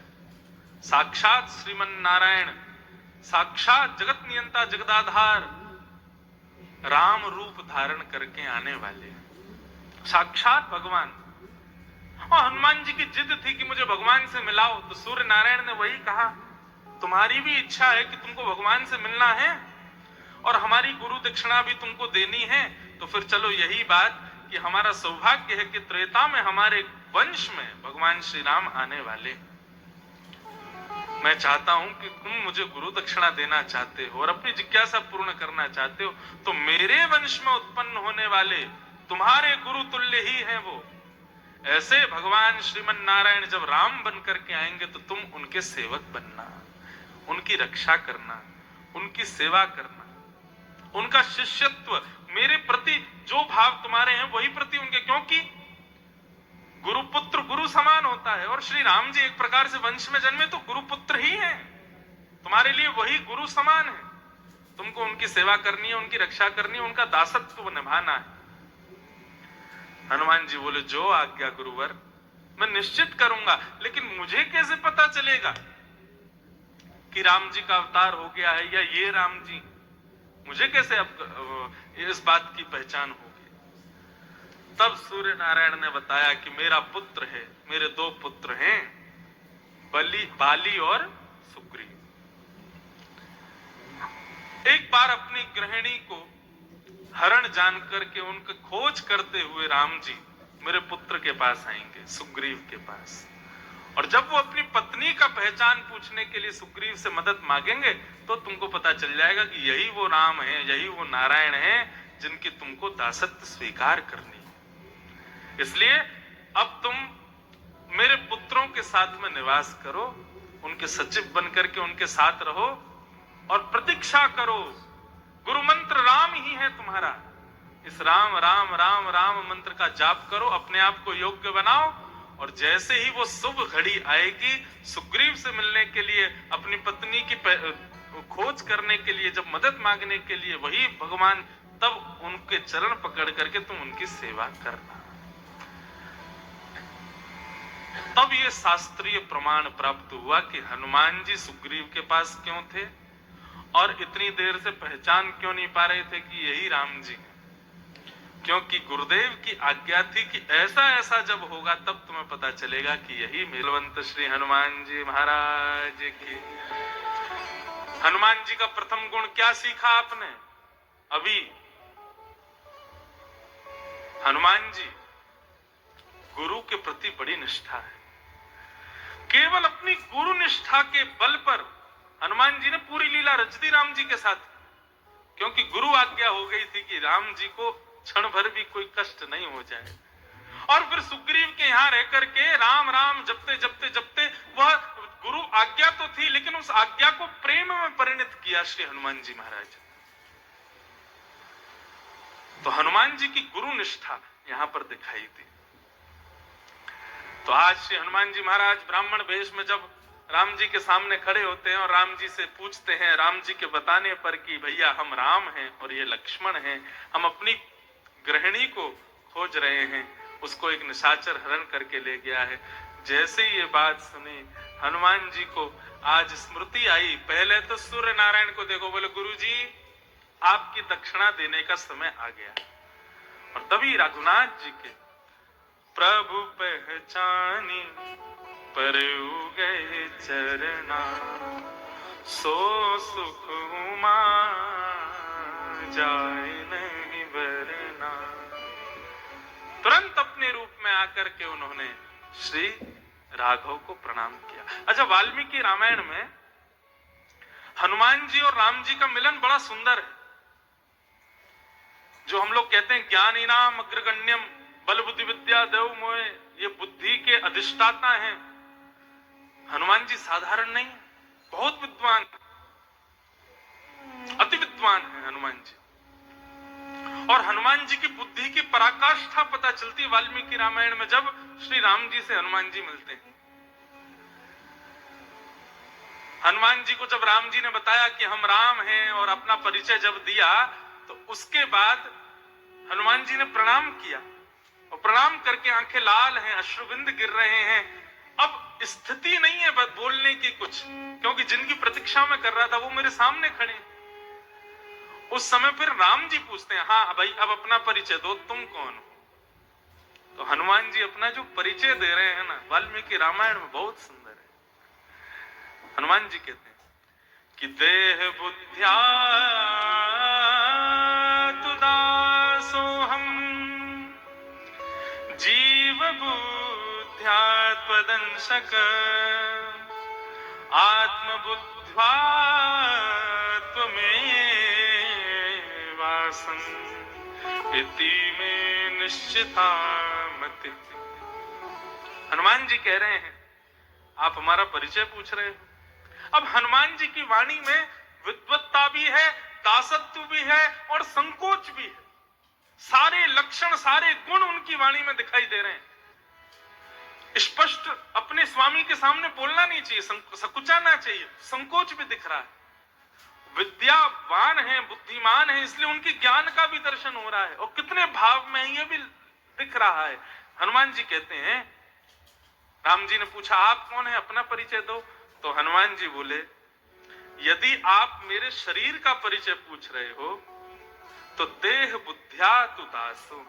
साक्षात श्रीमन नारायण, साक्षात जगत नियंता जगदाधार राम रूप धारण करके आने वाले, साक्षात भगवान। और हनुमान जी की जिद थी कि मुझे भगवान से मिलाओ। तो सूर्य नारायण ने वही कहा, तुम्हारी भी इच्छा है कि तुमको भगवान से मिलना है और हमारी गुरु दक्षिणा भी तुमको देनी है, तो फिर चलो यही बात कि हमारा सौभाग्य है कि त्रेता में हमारे वंश में भगवान श्री राम आने वाले। मैं चाहता हूं कि तुम मुझे गुरु दक्षिणा देना चाहते हो और अपनी जिज्ञासा पूर्ण करना चाहते हो, तो मेरे वंश में उत्पन्न होने वाले तुम्हारे गुरु तुल्य ही हैं वो। ऐसे भगवान श्रीमन नारायण जब राम बन करके आएंगे तो तुम उनके सेवक बनना, उनकी रक्षा करना, उनकी सेवा करना, उनका शिष्यत्व, मेरे प्रति जो भाव तुम्हारे हैं वही प्रति उनके, क्योंकि गुरुपुत्र गुरु समान होता है और श्री राम जी एक प्रकार से वंश में जन्मे तो गुरुपुत्र ही हैं, तुम्हारे लिए वही गुरु समान है। तुमको उनकी सेवा करनी है, उनकी रक्षा करनी है, उनका दासत्व निभाना है। हनुमान जी बोले जो आज्ञा गुरुवर, मैं निश्चित करूंगा, लेकिन मुझे कैसे पता चलेगा कि राम जी का अवतार हो गया है या ये राम जी, मुझे कैसे अब इस बात की पहचान होगी। तब सूर्य नारायण ने बताया कि मेरा पुत्र है, मेरे दो पुत्र हैं, बाली और सुग्रीव। एक बार अपनी गृहिणी को हरण जान करके उनकी खोज करते हुए राम जी मेरे पुत्र के पास आएंगे, सुग्रीव के पास, और जब वो अपनी पत्नी का पहचान पूछने के लिए सुग्रीव से मदद मांगेंगे तो तुमको पता चल जाएगा कि यही वो राम है, यही वो नारायण है जिनकी तुमको दासत्व स्वीकार करनी है। इसलिए अब तुम मेरे पुत्रों के साथ में निवास करो, उनके सचिव बनकर के उनके साथ रहो और प्रतीक्षा करो। गुरु मंत्र राम ही है तुम्हारा, इस राम राम राम राम मंत्र का जाप करो, अपने आप को योग्य बनाओ, और जैसे ही वो शुभ घड़ी आएगी सुग्रीव से मिलने के लिए, अपनी पत्नी की खोज करने के लिए, जब मदद मांगने के लिए वही भगवान, तब उनके चरण पकड़ करके तुम उनकी सेवा करना। तब ये शास्त्रीय प्रमाण प्राप्त हुआ कि हनुमान जी सुग्रीव के पास क्यों थे और इतनी देर से पहचान क्यों नहीं पा रहे थे कि यही राम जी हैं। क्योंकि गुरुदेव की आज्ञा थी कि ऐसा ऐसा जब होगा तब तुम्हें पता चलेगा कि यही बलवंत श्री हनुमान जी महाराज की। हनुमान जी का प्रथम गुण क्या सीखा आपने अभी? हनुमान जी गुरु के प्रति बड़ी निष्ठा है। केवल अपनी गुरु निष्ठा के बल पर हनुमान जी ने पूरी लीला रच दी राम जी के साथ, क्योंकि गुरु आज्ञा हो गई थी कि राम जी को क्षण भर भी कोई कष्ट नहीं हो जाए। और फिर सुग्रीव के यहाँ रह करके राम राम जपते जपते जपते वह गुरु आज्ञा तो थी, लेकिन उस आज्ञा को प्रेम में परिणत किया श्री हनुमान जी महाराज। तो हनुमान जी की गुरु निष्ठा यहां पर दिखाई दी। तो आज श्री हनुमान जी महाराज ब्राह्मण वेश में जब राम जी के सामने खड़े होते हैं और राम जी से पूछते हैं, राम जी के बताने पर कि भैया हम राम हैं और ये लक्ष्मण हैं, हम अपनी गृहिणी को खोज रहे हैं, उसको एक निशाचर हरण करके ले गया है। जैसे ही ये बात सुनी हनुमान जी को आज स्मृति आई। पहले तो सूर्य नारायण को देखो, बोले गुरुजी आपकी दक्षिणा देने का समय आ गया। और तभी रघुनाथ जी के प्रभु पहचानी परऊ गए चरना, सो सुख उमा जाए नहीं बरना। तुरंत अपने रूप में आकर के उन्होंने श्री राघव को प्रणाम किया। अच्छा, वाल्मीकि रामायण में हनुमान जी और राम जी का मिलन बड़ा सुंदर है। जो हम लोग कहते हैं ज्ञानी नाम अग्रगण्यम बल बुद्धि विद्या देव मोहे, ये बुद्धि के अधिष्ठाता हैं। हनुमान जी साधारण नहीं, बहुत विद्वान, अति विद्वान है हनुमान जी। और हनुमान जी की बुद्धि की पराकाष्ठा पता चलती है वाल्मीकि रामायण में जब श्री राम जी से हनुमान जी मिलते हैं। हनुमान जी को जब राम जी ने बताया कि हम राम हैं और अपना परिचय जब दिया, तो उसके बाद हनुमान जी ने प्रणाम किया और प्रणाम करके आंखें लाल हैं, अश्रुबिंद गिर रहे हैं। अब स्थिति नहीं है बोलने की कुछ, क्योंकि जिनकी प्रतीक्षा में कर रहा था वो मेरे सामने खड़े। उस समय फिर राम जी पूछते हैं, हाँ भाई अब अपना परिचय दो, तुम कौन हो? तो हनुमान जी अपना जो परिचय दे रहे हैं ना, वाल्मीकि रामायण में बहुत सुंदर है। हनुमान जी कहते हैं कि देह बुद्ध्या तुदासो हम, जीव बुद्ध्या त्वदंशक, आत्म बुद्ध्या इति में निश्चिता मति। हनुमान जी कह रहे हैं आप हमारा परिचय पूछ रहे हो। अब हनुमान जी की वाणी में विद्वत्ता भी है, दासत्व भी है और संकोच भी है। सारे लक्षण, सारे गुण उनकी वाणी में दिखाई दे रहे हैं। स्पष्ट अपने स्वामी के सामने बोलना नहीं चाहिए, संकुचाना चाहिए, संकोच भी दिख रहा है। विद्यावान है, बुद्धिमान है, इसलिए उनके ज्ञान का भी दर्शन हो रहा है और कितने भाव में ये भी दिख रहा है। हनुमान जी कहते हैं, राम जी ने पूछा आप कौन है, अपना परिचय दो। तो हनुमान जी बोले, यदि आप मेरे शरीर का परिचय पूछ रहे हो तो देह बुद्ध्या तु दासो।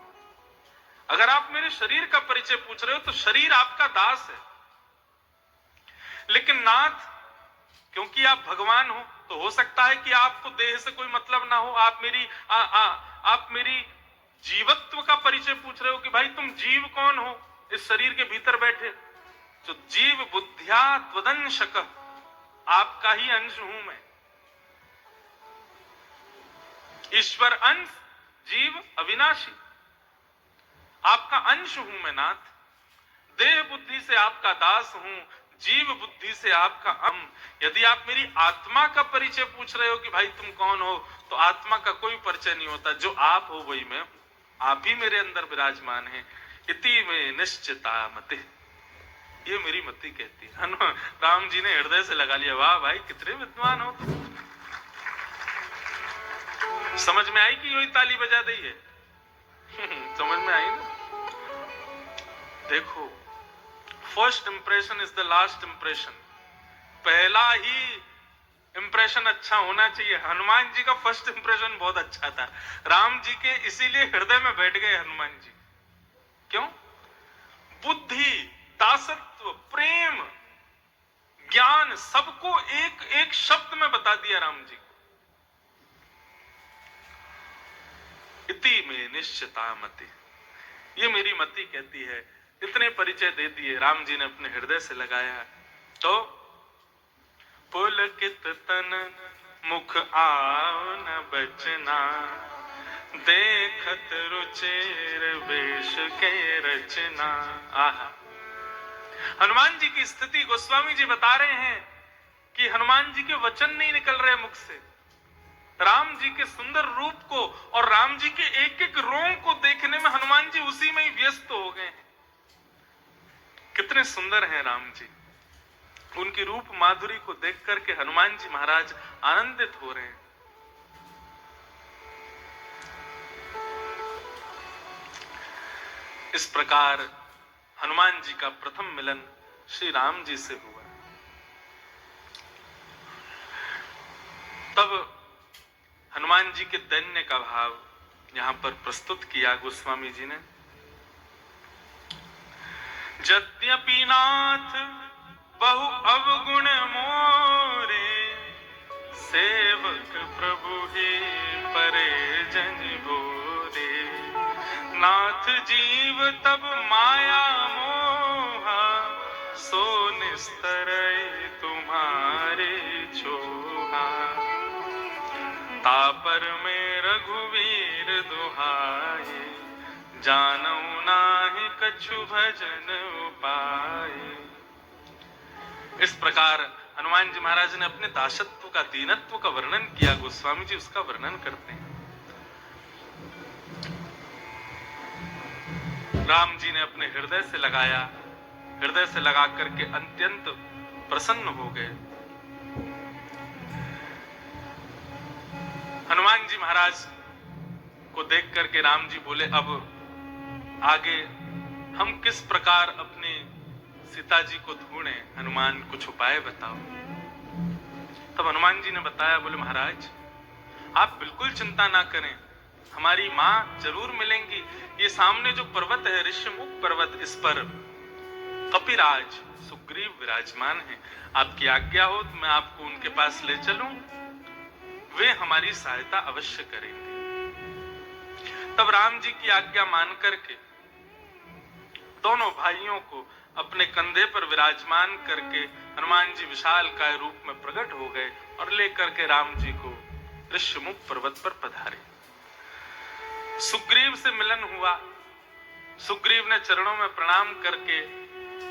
अगर आप मेरे शरीर का परिचय पूछ रहे हो तो शरीर आपका दास है। लेकिन नाथ, क्योंकि आप भगवान हो तो हो सकता है कि आपको देह से कोई मतलब ना हो। आप मेरी जीवत्व का परिचय पूछ रहे हो कि भाई तुम जीव कौन हो इस शरीर के भीतर बैठे। तो जीव बुद्ध्या त्वदंशक, आपका ही अंश हूं मैं। ईश्वर अंश, जीव अविनाशी, आपका अंश हूं मैं नाथ। देह बुद्धि से आपका दास हूं, जीव बुद्धि से आपका यदि आप मेरी आत्मा का परिचय पूछ रहे हो कि भाई तुम कौन हो, तो आत्मा का कोई परिचय नहीं होता। जो आप हो वही मैं, आप ही मेरे अंदर विराजमान है। इति में निश्चिता मति, ये मेरी मति कहती है। राम जी ने हृदय से लगा लिया, वाह भाई कितने विद्वान हो तुम। समझ में आई कि यही ताली बजा दी है? समझ में आई ना? देखो, first impression is the last impression. पहला ही इंप्रेशन अच्छा होना चाहिए। हनुमान जी का फर्स्ट इंप्रेशन बहुत अच्छा था। राम जी के इसीलिए हृदय में बैठ गए हनुमान जी। क्यों? बुद्धि, दासत्व, प्रेम, ज्ञान, सबको एक एक शब्द में बता दिया राम जी। इति में निश्चिता मति, ये मेरी मति कहती है। इतने परिचय दे दिए राम जी ने, अपने हृदय से लगाया। तो पुलकित तन मुख आव न बचना, देखत रुचेर वेश के रचना। आहा, हनुमान जी की स्थिति गोस्वामी जी बता रहे हैं कि हनुमान जी के वचन नहीं निकल रहे मुख से। राम जी के सुंदर रूप को और राम जी के एक एक रोम को देखने में हनुमान जी उसी में ही व्यस्त हो गए हैं। कितने सुंदर हैं राम जी, उनकी रूप माधुरी को देख करके हनुमान जी महाराज आनंदित हो रहे हैं। इस प्रकार हनुमान जी का प्रथम मिलन श्री राम जी से हुआ। तब हनुमान जी के दैन्य का भाव यहां पर प्रस्तुत किया गोस्वामी जी ने। यद्यपि नाथ बहु अवगुण मोरे, सेवक प्रभु ही परे जन बोरे। नाथ जीव तब माया मोहा, सो निस्तरय तुम्हारे छोहा। तापर में रघुवीर दुहाए, जानऊ नाहि कछु भजन उपाय। इस प्रकार हनुमान जी महाराज ने अपने दासत्व का, दीनत्व का वर्णन किया। गोस्वामी जी उसका वर्णन करते हैं। राम जी ने अपने हृदय से लगाया, हृदय से लगा करके अत्यंत प्रसन्न हो गए। हनुमान जी महाराज को देख करके राम जी बोले, अब आगे हम किस प्रकार अपने सीता जी को ढूंढें? हनुमान कुछ उपाय बताओ। तब हनुमान जी ने बताया, बोले महाराज आप बिल्कुल चिंता ना करें, हमारी मां जरूर मिलेंगी। ये सामने जो पर्वत है ऋष्यमुख पर्वत, इस पर कपिराज सुग्रीव विराजमान है। आपकी आज्ञा हो तो मैं आपको उनके पास ले चलूं, वे हमारी सहायता अवश्य करेंगे। तब राम जी की आज्ञा मान करके दोनों भाइयों को अपने कंधे पर विराजमान करके हनुमान जी विशाल काय रूप में प्रकट हो गए और लेकर के राम जी को ऋष्यमुख पर्वत पर पधारे। सुग्रीव से मिलन हुआ। सुग्रीव ने चरणों में प्रणाम करके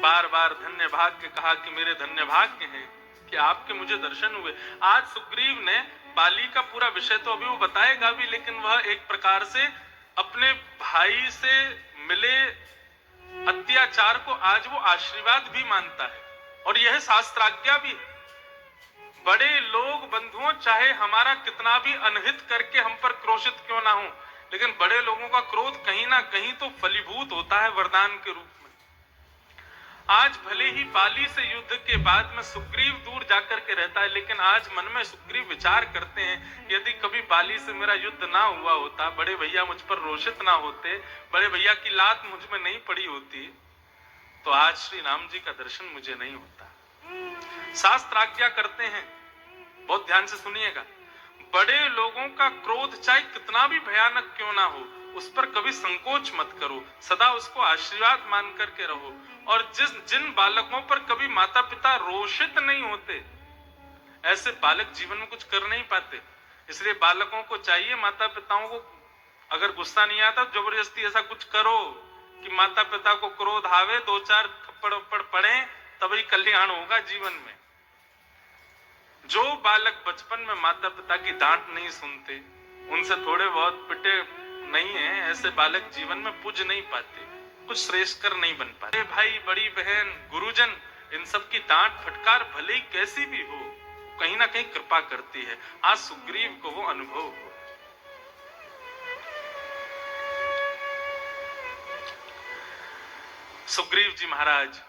बार बार धन्य भाग्य कहा कि मेरे धन्य भाग्य हैं कि आपके मुझे दर्शन हुए। आज सुग्रीव ने बाली का पूरा विषय तो अभी वो बताएगा भी, लेकिन वह एक प्रकार से अपने भाई से मिले अत्याचार को आज वो आशीर्वाद भी मानता है और यह शास्त्राज्ञा भी। बड़े लोग बंधुओं चाहे हमारा कितना भी अनहित करके हम पर क्रोशित क्यों ना हो, लेकिन बड़े लोगों का क्रोध कहीं ना कहीं तो फलीभूत होता है वरदान के रूप में। आज भले ही बाली से युद्ध के बाद में सुग्रीव दूर जाकर के रहता है, लेकिन आज मन में सुग्रीव विचार करते हैं, यदि कभी बाली से मेरा युद्ध ना हुआ होता, बड़े भैया मुझ पर रोषित ना होते, बड़े भैया की लात मुझ में नहीं पड़ी होती, तो आज श्री राम जी का दर्शन मुझे नहीं होता। शास्त्र आज्ञा करते हैं, बहुत ध्यान से सुनिएगा, बड़े लोगों का क्रोध चाहे कितना भी भयानक क्यों ना हो, उस पर कभी संकोच मत करो, सदा उसको आशीर्वाद मान करके रहो। और जिन बालकों पर कभी माता पिता रोषित नहीं होते, ऐसे बालक जीवन में कुछ कर नहीं पाते। इसलिए बालकों को चाहिए, माता पिताओं को अगर गुस्सा नहीं आता जबरदस्ती ऐसा कुछ करो कि माता पिता को क्रोध आवे, 2-4 थप्पड़ पड़े, तभी कल्याण होगा जीवन में। जो बालक बचपन में माता पिता की डांट नहीं सुनते, उनसे थोड़े बहुत पिटे नहीं है, ऐसे बालक जीवन में पूज नहीं पाते, कुछ श्रेष्ठकर नहीं बन पाते। भाई, बड़ी बहन, गुरुजन, इन सब की डांट फटकार भले ही कैसी भी हो, कहीं ना कहीं कृपा करती है। आज सुग्रीव को वो अनुभव हो। सुग्रीव जी महाराज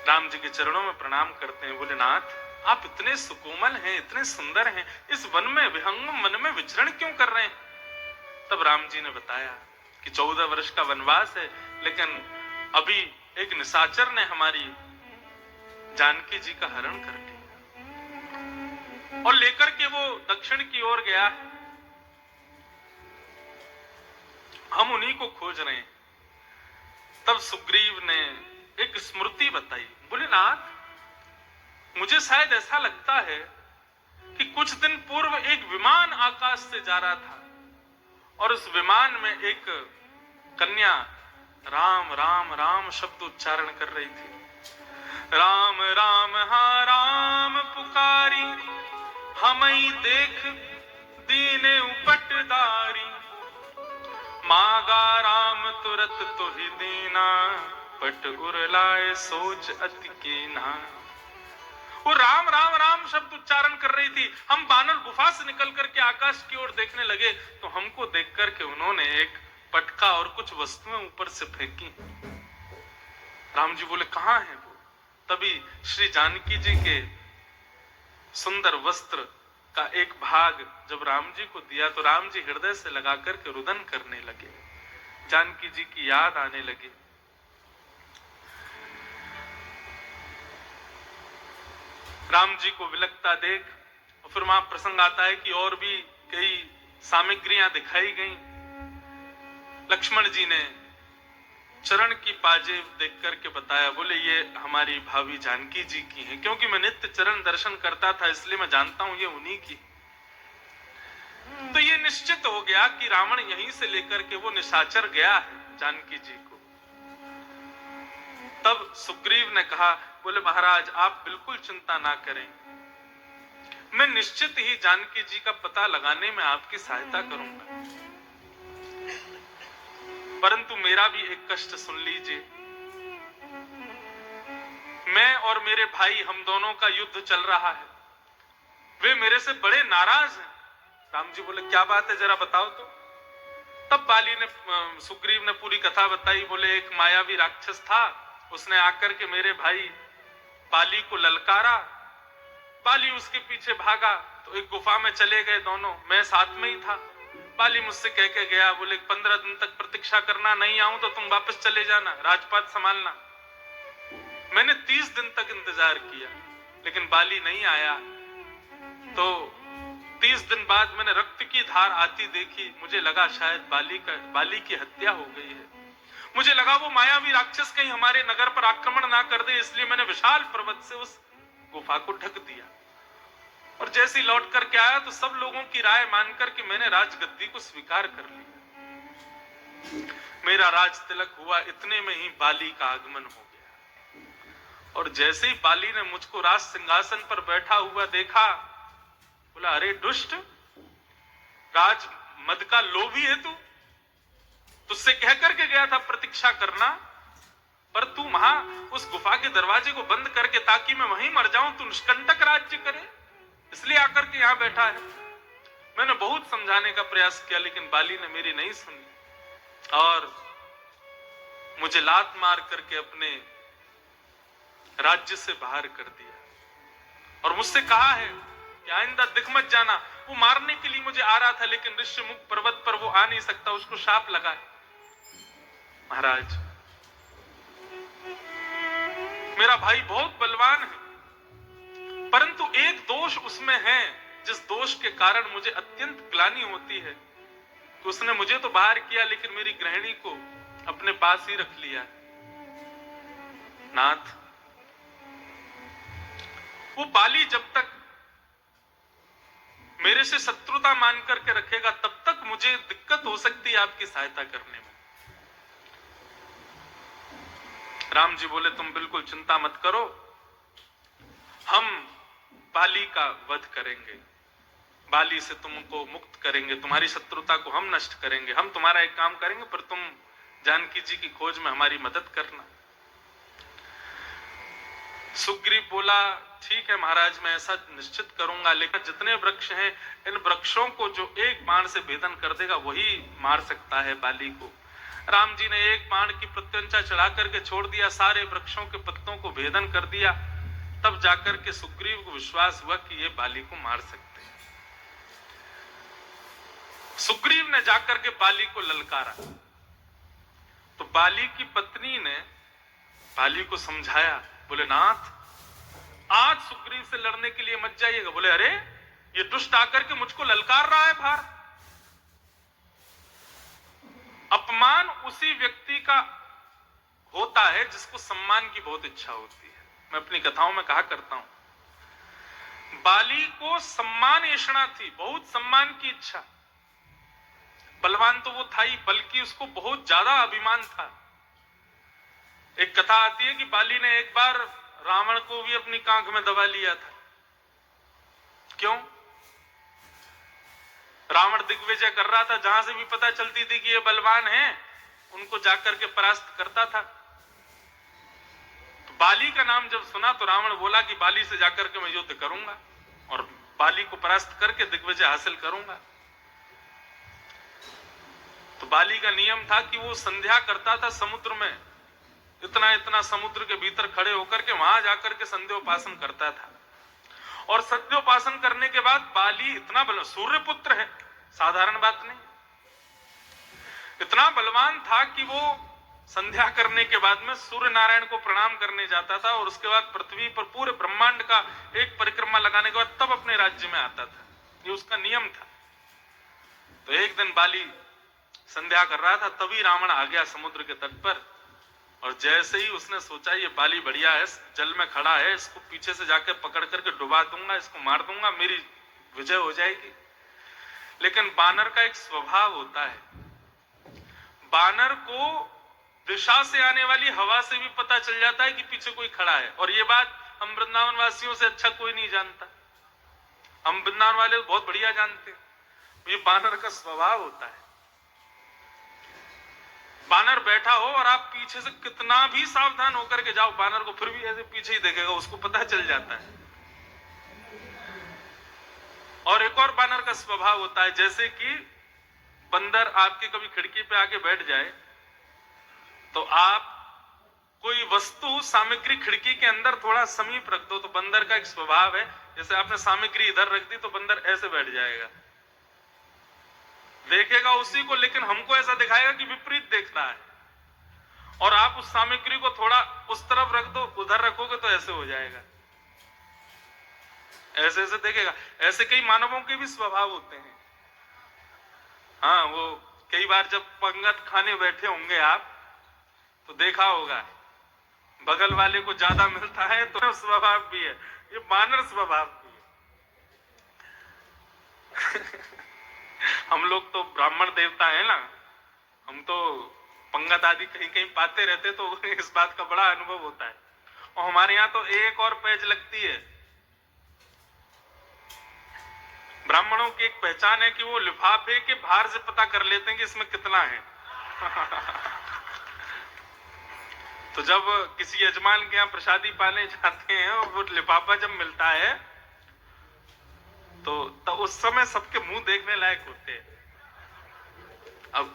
राम जी के चरणों में प्रणाम करते हैं, बोले नाथ आप इतने सुकोमल हैं, इतने सुंदर हैं, इस वन में विहंगम वन में विचरण क्यों कर रहे हैं? तब राम जी ने बताया कि 14 वर्ष का वनवास है, लेकिन अभी एक निशाचर ने हमारी जानकी जी का हरण कर लिया और लेकर के वो दक्षिण की ओर गया। हम उन्हीं को खोज रहे हैं। तब सुग्रीव ने एक स्मृति बताई, बोले नाथ मुझे शायद ऐसा लगता है कि कुछ दिन पूर्व एक विमान आकाश से जा रहा था और उस विमान में एक कन्या राम राम राम शब्द उच्चारण कर रही थी। राम राम हा राम पुकारी, हमई देख दीने उपटदारी, मागा राम तुरत तुहि दीना, पट उरलाए सोच अति कीना। वो राम राम राम शब्द उच्चारण कर रही थी। हम बानर गुफा से निकल करके आकाश की ओर देखने लगे तो हमको देख करके उन्होंने एक पटका और कुछ वस्तुएं ऊपर से फेंकी। राम जी बोले कहां है वो? तभी श्री जानकी जी के सुंदर वस्त्र का एक भाग जब राम जी को दिया तो राम जी हृदय से लगा करके रुदन करने लगे, जानकी जी की याद आने लगी। राम जी को विलकता देख और फिर वहां प्रसंग आता है कि और भी कई सामग्रियां दिखाई गई। लक्ष्मण जी ने चरण की पाजेब देख करके बताया, बोले ये हमारी भाभी जानकी जी की हैं, क्योंकि मैं नित्य चरण दर्शन करता था इसलिए मैं जानता हूं ये उन्हीं की। तो ये निश्चित हो गया कि रावण यहीं से लेकर के वो निशाचर गया है जानकी जी को। तब सुग्रीव ने कहा, बोले महाराज आप बिल्कुल चिंता ना करें, मैं निश्चित ही जानकी जी का पता लगाने में आपकी सहायता करूंगा, परंतु मेरा भी एक कष्ट सुन लीजिए। मैं और मेरे भाई हम दोनों का युद्ध चल रहा है, वे मेरे से बड़े नाराज हैं। राम जी बोले क्या बात है जरा बताओ तो। तब बाली ने सुग्रीव ने पूरी कथा बताई। बोले एक मायावी राक्षस था, उसने आकर के मेरे भाई बाली को ललकारा, बाली उसके पीछे भागा तो एक गुफा में चले गए दोनों, मैं साथ में ही था। बाली मुझसे कह के गया, बोले 15 दिन तक प्रतीक्षा करना, नहीं आऊं तो तुम वापस चले जाना, राजपाट संभालना। मैंने 30 दिन तक इंतजार किया लेकिन बाली नहीं आया। तो 30 दिन बाद मैंने रक्त की धार आती देखी, मुझे लगा शायद बाली की हत्या हो गई है। मुझे लगा वो मायावी राक्षस कहीं हमारे नगर पर आक्रमण ना कर दे, इसलिए मैंने विशाल पर्वत से उस गुफा को ढक दिया। और जैसे ही लौट करके आया तो सब लोगों की राय मानकर के मैंने राजगद्दी को स्वीकार कर लिया। मेरा राज तिलक हुआ, इतने में ही बाली का आगमन हो गया। और जैसे ही बाली ने मुझको राज सिंहासन पर बैठा हुआ देखा, बोला अरे दुष्ट, राज मद का लोभी है तू, तुझसे कह करके गया था प्रतीक्षा करना, पर तू वहां उस गुफा के दरवाजे को बंद करके ताकि मैं वहीं मर जाऊं, तू निष्कंटक राज्य करे, इसलिए आकर के यहां बैठा है। मैंने बहुत समझाने का प्रयास किया लेकिन बाली ने मेरी नहीं सुनी और मुझे लात मार करके अपने राज्य से बाहर कर दिया। और मुझसे कहा है कि आइंदा दिख मत जाना। वो मारने के लिए मुझे आ रहा था लेकिन ऋष्यमुख पर्वत पर वो आ नहीं सकता, उसको शाप लगा है। महाराज मेरा भाई बहुत बलवान है, परंतु एक दोष उसमें है जिस दोष के कारण मुझे अत्यंत ग्लानि होती है कि उसने मुझे तो बाहर किया लेकिन मेरी गृहिणी को अपने पास ही रख लिया। नाथ, वो बाली जब तक मेरे से शत्रुता मान करके रखेगा तब तक मुझे दिक्कत हो सकती है आपकी सहायता करने में। राम जी बोले तुम बिल्कुल चिंता मत करो, हम बाली का वध करेंगे, बाली से तुमको मुक्त करेंगे, तुम्हारी शत्रुता को हम नष्ट करेंगे। हम तुम्हारा एक काम करेंगे पर तुम जानकी जी की खोज में हमारी मदद करना। सुग्रीव बोला ठीक है महाराज, मैं ऐसा निश्चित करूंगा, लेकिन जितने वृक्ष हैं इन वृक्षों को जो एक बाण से भेदन कर देगा वही मार सकता है बाली को। राम जी ने एक बाण की प्रत्यंचा चढ़ा करके छोड़ दिया, सारे वृक्षों के पत्तों को भेदन कर दिया। तब जाकर के सुग्रीव को विश्वास हुआ कि ये बाली को मार सकते हैं। सुग्रीव ने जाकर के बाली को ललकारा तो बाली की पत्नी ने बाली को समझाया, बोले नाथ आज सुग्रीव से लड़ने के लिए मत जाइएगा। बोले अरे ये दुष्ट आकर के मुझको ललकार रहा है बाहर। अपमान उसी व्यक्ति का होता है जिसको सम्मान की बहुत इच्छा होती है। मैं अपनी कथाओं में कहा करता हूं, बाली को सम्मान ऐषणा थी, बहुत सम्मान की इच्छा। बलवान तो वो था ही, बल्कि उसको बहुत ज्यादा अभिमान था। एक कथा आती है कि बाली ने एक बार रावण को भी अपनी कांख में दबा लिया था। क्यों? रावण दिग्विजय कर रहा था, जहां से भी पता चलती थी कि ये बलवान है, उनको जाकर के परास्त करता था। तो बाली का नाम जब सुना तो रावण बोला कि बाली से जाकर के मैं युद्ध करूंगा और बाली को परास्त करके दिग्विजय हासिल करूंगा। तो बाली का नियम था कि वो संध्या करता था समुद्र में, इतना इतना समुद्र के भीतर खड़े होकर के वहां जाकर के संध्योपासन करता था। और संध्योपासन करने के बाद बाली इतना बल, सूर्य पुत्र है, साधारण बात नहीं, इतना बलवान था कि वो संध्या करने के बाद में सूर्य नारायण को प्रणाम करने जाता था और उसके बाद पृथ्वी पर पूरे ब्रह्मांड का एक परिक्रमा लगाने के बाद तब अपने राज्य में आता था। ये उसका नियम था। तो एक दिन बाली संध्या कर रहा था, तभी रावण आ गया समुद्र के तट पर। और जैसे ही उसने सोचा ये बाली बढ़िया है, जल में खड़ा है, इसको पीछे से जाके पकड़ करके डुबा दूंगा, इसको मार दूंगा, मेरी विजय हो जाएगी। लेकिन बानर का एक स्वभाव होता है, बानर को दिशा से आने वाली हवा से भी पता चल जाता है कि पीछे कोई खड़ा है। और ये बात हम वृंदावन वासियों से अच्छा कोई नहीं जानता, हम वृंदावन वाले बहुत बढ़िया जानते हैं। ये बानर का स्वभाव होता है। बानर बैठा हो और आप पीछे से कितना भी सावधान होकर के जाओ, बानर को फिर भी ऐसे पीछे ही देखेगा, उसको पता चल जाता है। और एक और बानर का स्वभाव होता है, जैसे कि बंदर आपके कभी खिड़की पे आके बैठ जाए तो आप कोई वस्तु सामग्री खिड़की के अंदर थोड़ा समीप रख दो, तो बंदर का एक स्वभाव है, जैसे आपने सामग्री इधर रख दी तो बंदर ऐसे बैठ जाएगा, देखेगा उसी को, लेकिन हमको ऐसा दिखाएगा कि विपरीत देख रहा है। और आप उस सामग्री को थोड़ा उस तरफ रख दो, उधर रखोगे तो ऐसे हो जाएगा, ऐसे ऐसे देखेगा। ऐसे कई मानवों के भी स्वभाव होते हैं। हाँ, वो कई बार जब पंगत खाने बैठे होंगे आप तो देखा होगा, बगल वाले को ज्यादा मिलता है तो स्वभाव भी है, ये बानर स्वभाव भी है। हम लोग तो ब्राह्मण देवता है ना, हम तो पंगत आदि कहीं कहीं पाते रहते, तो इस बात का बड़ा अनुभव होता है। और हमारे यहाँ तो एक और पेज लगती है, ब्राह्मणों की एक पहचान है कि वो लिफाफे के बाहर से पता कर लेते हैं कि इसमें कितना है। तो जब किसी यजमान के यहाँ प्रसादी पाने जाते हैं और वो लिफाफा जब मिलता है तो उस समय सबके मुंह देखने लायक होते हैं। अब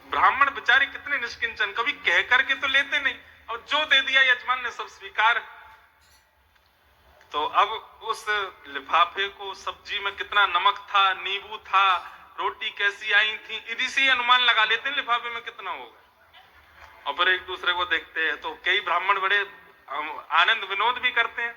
ब्राह्मण बेचारे कितने निष्किंचन, कभी कह करके तो लेते नहीं, और जो दे दिया यजमान ने सब स्वीकार। तो अब उस लिफाफे को सब्जी में कितना नमक था, नींबू था, रोटी कैसी आई थी, इसी से अनुमान लगा लेते हैं लिफाफे में कितना होगा। और फिर एक दूसरे को देखते हैं तो कई ब्राह्मण बड़े आनंद विनोद भी करते हैं,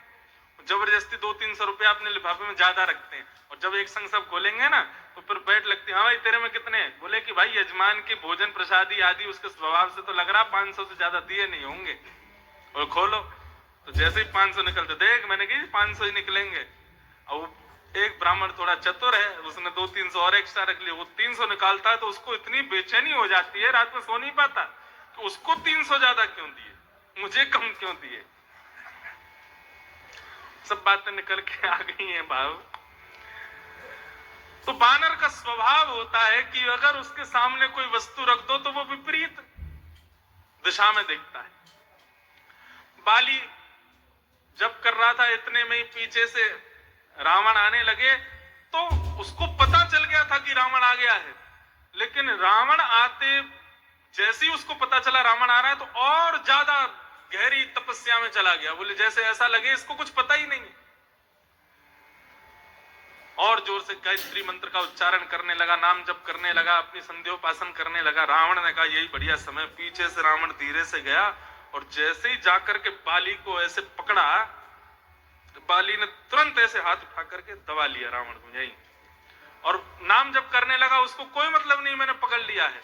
जबरदस्ती 200-300 रुपया अपने लिफाफे में ज्यादा रखते हैं। और जब एक संग सब खोलेंगे ना तो फिर बैठ लगते हैं, हाँ भाई तेरे में कितने? बोले कि भाई यजमान के भोजन प्रसादी आदि उसके स्वभाव से तो लग रहा 500 से ज्यादा दिए नहीं होंगे। और खोलो तो जैसे ही 500 निकलते, देख मैंने कही 500 ही निकलेंगे। और एक ब्राह्मण थोड़ा चतुर है, उसने 200-300 और एक्स्ट्रा रख लिए। वो 300 निकालता है तो उसको इतनी बेचैनी हो जाती है, रात में सो नहीं पाता, तो उसको 300 ज्यादा क्यों दिए, मुझे कम क्यों दिए। सब बातें निकल के आ गई हैं भाव। तो बानर का स्वभाव होता है कि अगर उसके सामने कोई वस्तु रख दो तो वो विपरीत दिशा में देखता है। बाली जब कर रहा था, इतने में ही पीछे से रावण आने लगे, तो उसको पता चल गया था कि रावण आ गया है। लेकिन रावण आते जैसे ही उसको पता चला रावण आ रहा है, तो और ज्यादा गहरी तपस्या में चला गया। बोले जैसे ऐसा लगे इसको कुछ पता ही नहीं। और जोर से गायत्री मंत्र का उच्चारण करने लगा, नाम जप करने लगा, अपनी संध्योपासन करने लगा। रावण ने कहा यही बढ़िया समय। पीछे से रावण धीरे से गया और जैसे ही जाकर के बाली को ऐसे पकड़ा, बाली ने तुरंत ऐसे हाथ उठा करके दबा लिया रावण को यही, और नाम जप करने लगा। उसको कोई मतलब नहीं मैंने पकड़ लिया है।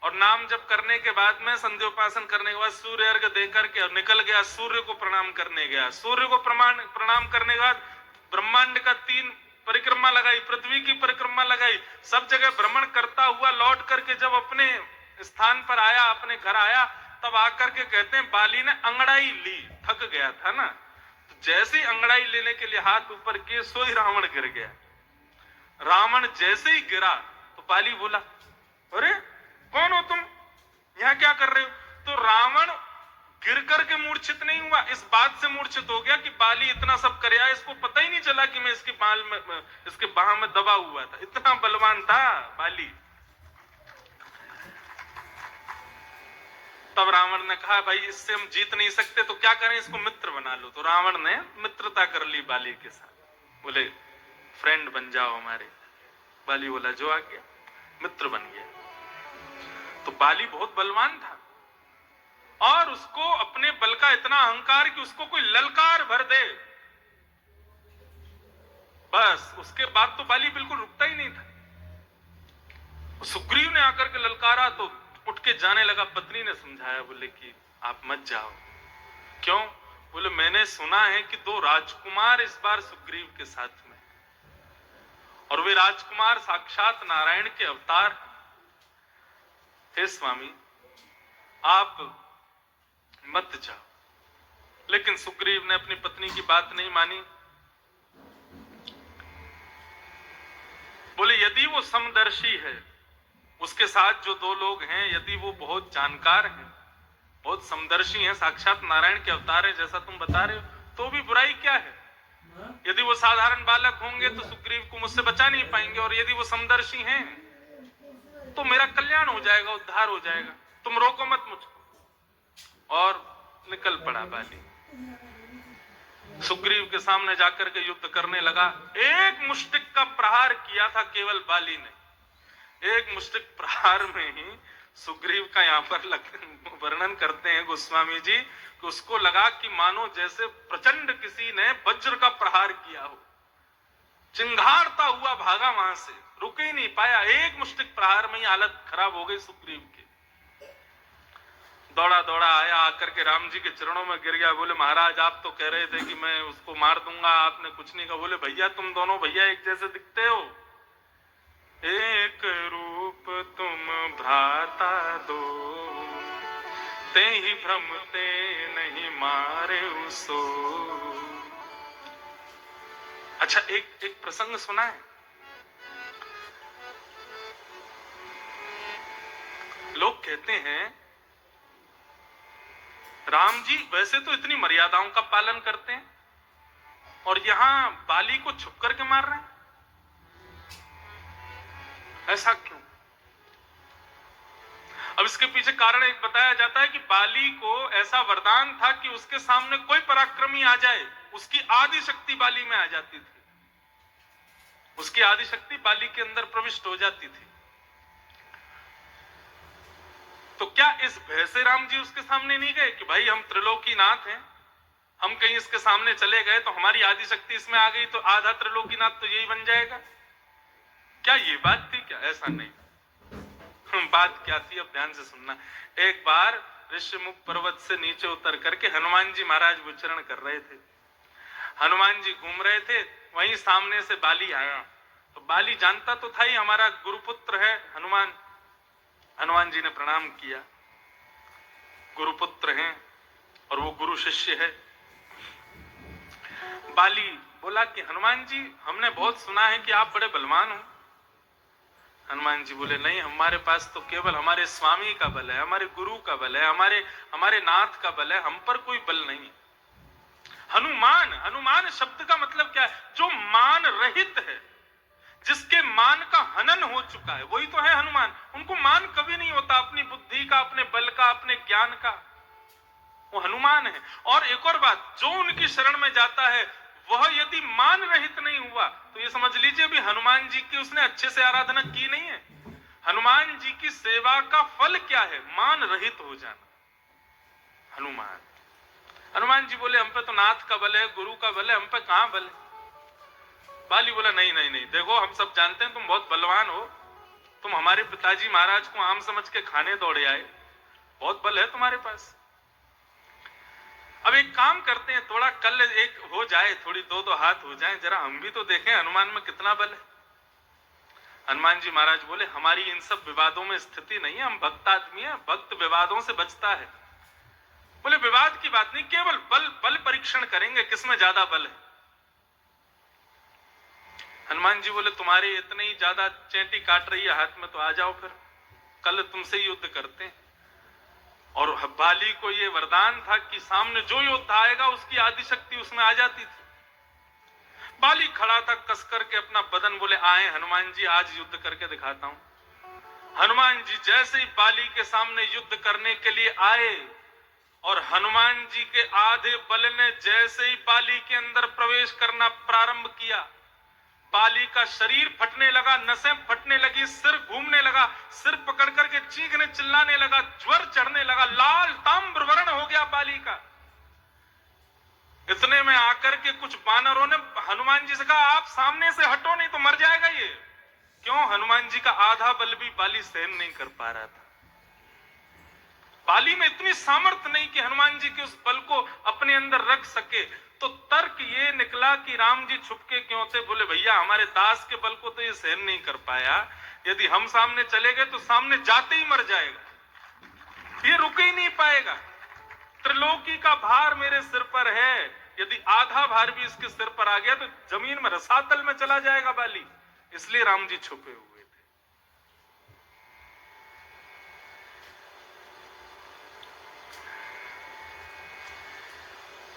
और नाम जप करने के बाद में संध्योपासन करने के बाद सूर्य अर्घ दे करके और निकल गया, सूर्य को प्रणाम करने गया। सूर्य को प्रणाम करने के बाद ब्रह्मांड का 3 परिक्रमा लगाई, पृथ्वी की परिक्रमा लगाई, सब जगह भ्रमण करता हुआ लौट करके जब अपने स्थान पर आया, अपने घर आया, तब आकर के कहते हैं बाली ने अंगड़ाई ली, थक गया था ना, तो जैसे ही अंगड़ाई लेने के लिए हाथ ऊपर किए, सो ही रावण गिर गया। रावण जैसे ही गिरा तो बाली बोला, अरे कौन हो तुम, यहां क्या कर रहे हो? तो रावण गिर करके मूर्छित नहीं हुआ, इस बात से मूर्छित हो गया कि बाली इतना सब कर आया, इसको पता ही नहीं चला कि मैं इसके बाल में, इसके बाह में दबा हुआ था, इतना बलवान था बाली। तब रावण ने कहा, भाई इससे हम जीत नहीं सकते तो क्या करें, इसको मित्र बना लो। तो रावण ने मित्रता कर ली बाली के साथ, बोले फ्रेंड बन जाओ हमारे। बाली बोला जो आ गया, मित्र बन गया। तो बाली बहुत बलवान था और उसको अपने बल का इतना अहंकार कि उसको कोई ललकार भर दे, बस उसके बाद तो बाली बिल्कुल रुकता ही नहीं था। सुग्रीव ने आकर के ललकारा तो उठ के जाने लगा। पत्नी ने समझाया, बोले कि आप मत जाओ। क्यों? बोले मैंने सुना है कि 2 राजकुमार इस बार सुग्रीव के साथ में, और वे राजकुमार साक्षात नारायण के अवतार हैं। हे स्वामी आप मत जाओ। लेकिन सुग्रीव ने अपनी पत्नी की बात नहीं मानी। बोले यदि वो समदर्शी है, उसके साथ जो 2 लोग हैं, यदि वो बहुत जानकार हैं, बहुत समदर्शी हैं, साक्षात नारायण के अवतार है जैसा तुम बता रहे हो, तो भी बुराई क्या है? यदि वो साधारण बालक होंगे तो सुग्रीव को मुझसे बचा नहीं पाएंगे, और यदि वो समदर्शी हैं तो मेरा कल्याण हो जाएगा, उद्धार हो जाएगा, तुम रोको मत मुझको। और निकल पड़ा बाली। सुग्रीव के सामने जाकर के युद्ध करने लगा। एक मुष्टिक का प्रहार किया था केवल बाली ने। एक मुष्टिक प्रहार में ही सुग्रीव का यहाँ पर वर्णन करते हैं गोस्वामी जी कि उसको लगा कि मानो जैसे प्रचंड किसी ने वज्र का प्रहार किया हो। चिंगारता हुआ भागा वहां से, रुक ही नहीं पाया। एक मुष्टिक प्रहार में ही हालत खराब हो गई सुग्रीव की। दौड़ा दौड़ा आया, आकर के राम जी के चरणों में गिर गया। बोले महाराज आप तो कह रहे थे कि मैं उसको मार दूंगा, आपने कुछ नहीं कहा। बोले भैया तुम दोनों भैया एक जैसे दिखते हो, एक रूप तुम भ्राता दो, ते ही भ्रमते नहीं मारे उसो। अच्छा एक प्रसंग सुना है। लोग कहते हैं राम जी वैसे तो इतनी मर्यादाओं का पालन करते हैं और यहां बाली को छुप करके मार रहे हैं, ऐसा क्यों? अब इसके पीछे कारण एक बताया जाता है कि बाली को ऐसा वरदान था कि उसके सामने कोई पराक्रमी आ जाए, उसकी आदि शक्ति बाली में आ जाती थी, उसकी आदि शक्ति बाली के अंदर प्रविष्ट हो जाती थी। तो क्या इस भय से राम जी उसके सामने नहीं गए कि भाई हम त्रिलोकीनाथ हैं, हम कहीं इसके सामने चले गए तो हमारी आदि शक्ति इसमें आ गई तो आधा त्रिलोकीनाथ तो यही बन जाएगा? क्या ये बात थी क्या? ऐसा नहीं। बात क्या थी अब ध्यान से सुनना। एक बार ऋषिमुख पर्वत से नीचे उतर करके हनुमान जी महाराज विचरण कर रहे थे। हनुमान जी घूम रहे थे, वहीं सामने से बाली आया। तो बाली जानता तो था ही हमारा गुरुपुत्र है हनुमान। हनुमान जी ने प्रणाम किया, गुरुपुत्र हैं और वो गुरु शिष्य है। बाली बोला कि हनुमान जी हमने बहुत सुना है कि आप बड़े बलवान हो। हनुमान जी बोले नहीं, हमारे पास तो केवल हमारे स्वामी का बल है, हमारे गुरु का बल है, हमारे नाथ का बल है, हम पर कोई बल नहीं। हनुमान, हनुमान शब्द का मतलब क्या है? जो मान रहित है, जिसके मान का हनन हो चुका है, वही तो है हनुमान। उनको मान कभी नहीं होता अपनी बुद्धि का, अपने बल का, अपने ज्ञान का, वो हनुमान है। और एक और बात, जो उनकी शरण में जाता है वह यदि मान रहित नहीं हुआ तो ये समझ लीजिए भी हनुमान जी की उसने अच्छे से आराधना की नहीं है। हनुमान जी की सेवा का फल क्या है? मान रहित हो जाना। हनुमान जी बोले हम पे तो नाथ का बल है, गुरु का बल है, हम पे कहां बल है? बाली बोला नहीं नहीं नहीं, देखो हम सब जानते हैं तुम बहुत बलवान हो, तुम हमारे पिताजी महाराज को आम समझ के खाने दौड़े आए, बहुत बल है तुम्हारे पास। अब एक काम करते हैं, थोड़ा कल एक हो जाए, थोड़ी दो हाथ हो जाए, जरा हम भी तो देखें हनुमान में कितना बल है। हनुमान जी महाराज बोले हमारी इन सब विवादों में स्थिति नहीं है, हम भक्त आदमी हैं, भक्त विवादों से बचता है। बोले विवाद की बात नहीं, केवल बल परीक्षण करेंगे किसमें ज्यादा बल है। हनुमान जी बोले तुम्हारे इतने ही ज्यादा चेंटी काट रही है हाथ में, तो आ जाओ फिर कल तुमसे युद्ध करते हैं। और बाली को ये वरदान था कि सामने जो योद्धा आएगा उसकी आदि शक्ति उसमें आ जाती थी। बाली खड़ा था कस करके अपना बदन, बोले आए हनुमान जी आज युद्ध करके दिखाता हूं। हनुमान जी जैसे ही बाली के सामने युद्ध करने के लिए आए और हनुमान जी के आधे बल ने जैसे ही बाली के अंदर प्रवेश करना प्रारंभ किया, बाली का शरीर फटने लगा, नसें फटने लगी, सिर घूमने लगा, सिर पकड़ करके चीखने चिल्लाने लगा, ज्वर चढ़ने लगा, लाल ताम्र वर्ण हो गया बाली का। इतने में आकर के कुछ बानरों ने हनुमान जी से कहा आप सामने से हटो नहीं तो मर जाएगा ये। क्यों? हनुमान जी का आधा बल भी बाली सहन नहीं कर पा रहा था। बाली में इतनी सामर्थ्य नहीं कि हनुमान जी के उस बल को अपने अंदर रख सके। तो तर्क ये निकला कि राम जी छुपके क्यों थे? बोले भैया हमारे दास के बल को तो ये सहन नहीं कर पाया, यदि हम सामने चले गए तो सामने जाते ही मर जाएगा, ये रुक ही नहीं पाएगा। त्रिलोकी का भार मेरे सिर पर है, यदि आधा भार भी इसके सिर पर आ गया तो जमीन में रसातल में चला जाएगा बाली। इसलिए राम जी छुपे हुए थे।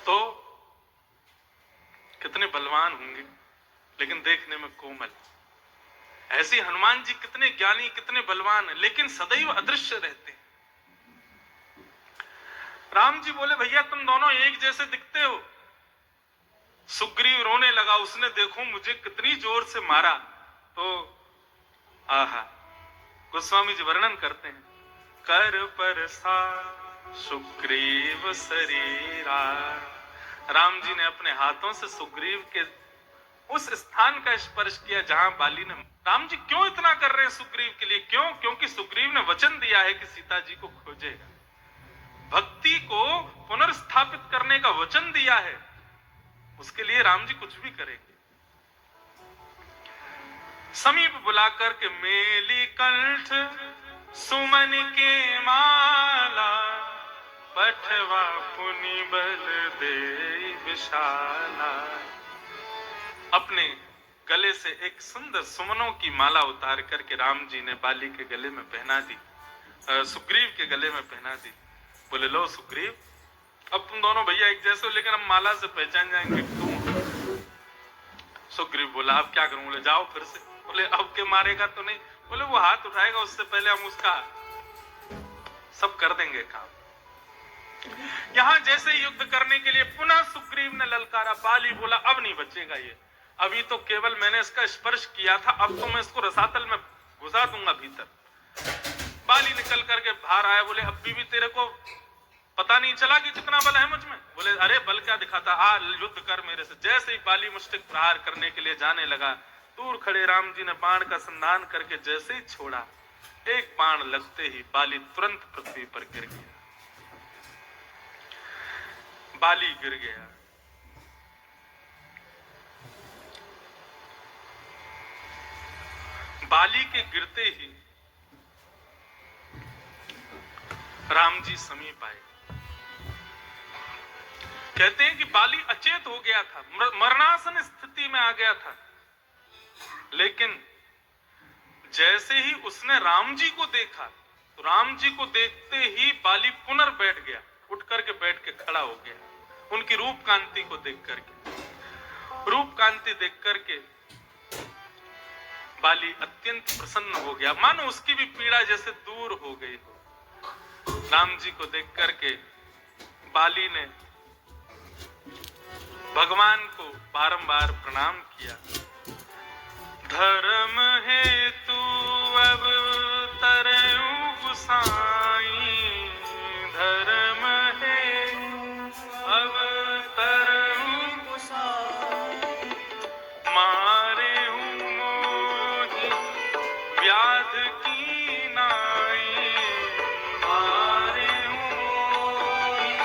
तो कितने बलवान होंगे, लेकिन देखने में कोमल। ऐसे हनुमान जी कितने ज्ञानी, कितने बलवान, लेकिन सदैव अदृश्य रहते हैं। राम जी बोले भैया तुम दोनों एक जैसे दिखते हो। सुग्रीव रोने लगा, उसने देखो मुझे कितनी जोर से मारा। तो आहा, गोस्वामी जी वर्णन करते हैं, कर पर सा सुग्रीव शरीरा। राम जी ने अपने हाथों से सुग्रीव के उस स्थान का स्पर्श किया जहां बाली ने। राम जी क्यों इतना कर रहे हैं सुग्रीव के लिए? क्यों? क्योंकि सुग्रीव ने वचन दिया है कि सीता जी को खोजेगा, भक्ति को पुनर्स्थापित करने का वचन दिया है, उसके लिए राम जी कुछ भी करेंगे। समीप बुलाकर के मेली कंठ सुमन के माला, पठवा पुनि बल दे विशाला। अपने गले से एक सुंदर सुमनों की माला उतार करके राम जी ने बाली के गले में पहना दी, सुग्रीव के गले में पहना दी। बोले लो सुग्रीव, अब तुम दोनों भैया एक जैसे हो, लेकिन हम माला से पहचान जाएंगे तुम। सुग्रीव बोला अब क्या करूं? बोले जाओ फिर से। बोले अब के मारेगा तो नहीं? बोले वो हाथ उठाएगा उससे पहले हम उसका सब कर देंगे काम। यहां जैसे युद्ध करने के लिए पुनः सुग्रीव ने ललकारा, बाली बोला अब नहीं बचेगा ये, अभी तो केवल मैंने इसका स्पर्श किया था, अब तो मैं इसको रसातल में घुसा दूंगा भीतर। बाली निकल करके बाहर आया, बोले अब भी तेरे को पता नहीं चला कि कितना बल है मुझ में? बोले अरे बल क्या दिखाता, आ युद्ध कर मेरे से। जैसे ही बाली मुष्टिक प्रहार करने के लिए जाने लगा, दूर खड़े राम जी ने बाण का संधान करके जैसे ही छोड़ा, एक बाण लगते ही बाली तुरंत पृथ्वी पर गिर गया। बाली गिर गया। बाली के गिरते ही राम जी समीप आए। कहते हैं कि बाली अचेत हो गया था, मरणासन स्थिति में आ गया था, लेकिन जैसे ही उसने राम जी को देखा, तो राम जी को देखते ही बाली पुनर्बैठ गया, उठ करके बैठ के खड़ा हो गया। उनकी रूप कांति को देख करके, रूप कांति देख करके बाली अत्यंत प्रसन्न हो गया, मानो उसकी भी पीड़ा जैसे दूर हो गई हो। राम जी को देख करके बाली ने भगवान को बारंबार प्रणाम किया। धर्म हेतु अब तरऊ गुसाई, धर्म हेतु अब तरऊ गुसाई, मारे हूँ मोहि व्याध की नाई, मारे हूँ मोहि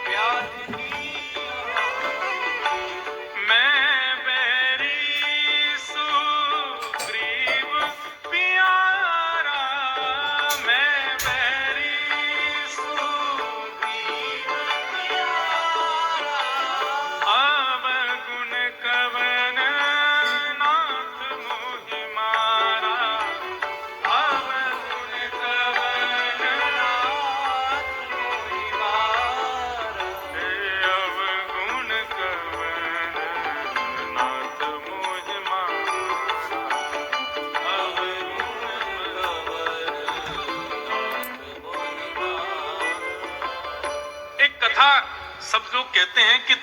व्याध सब लोग कहते हैं कि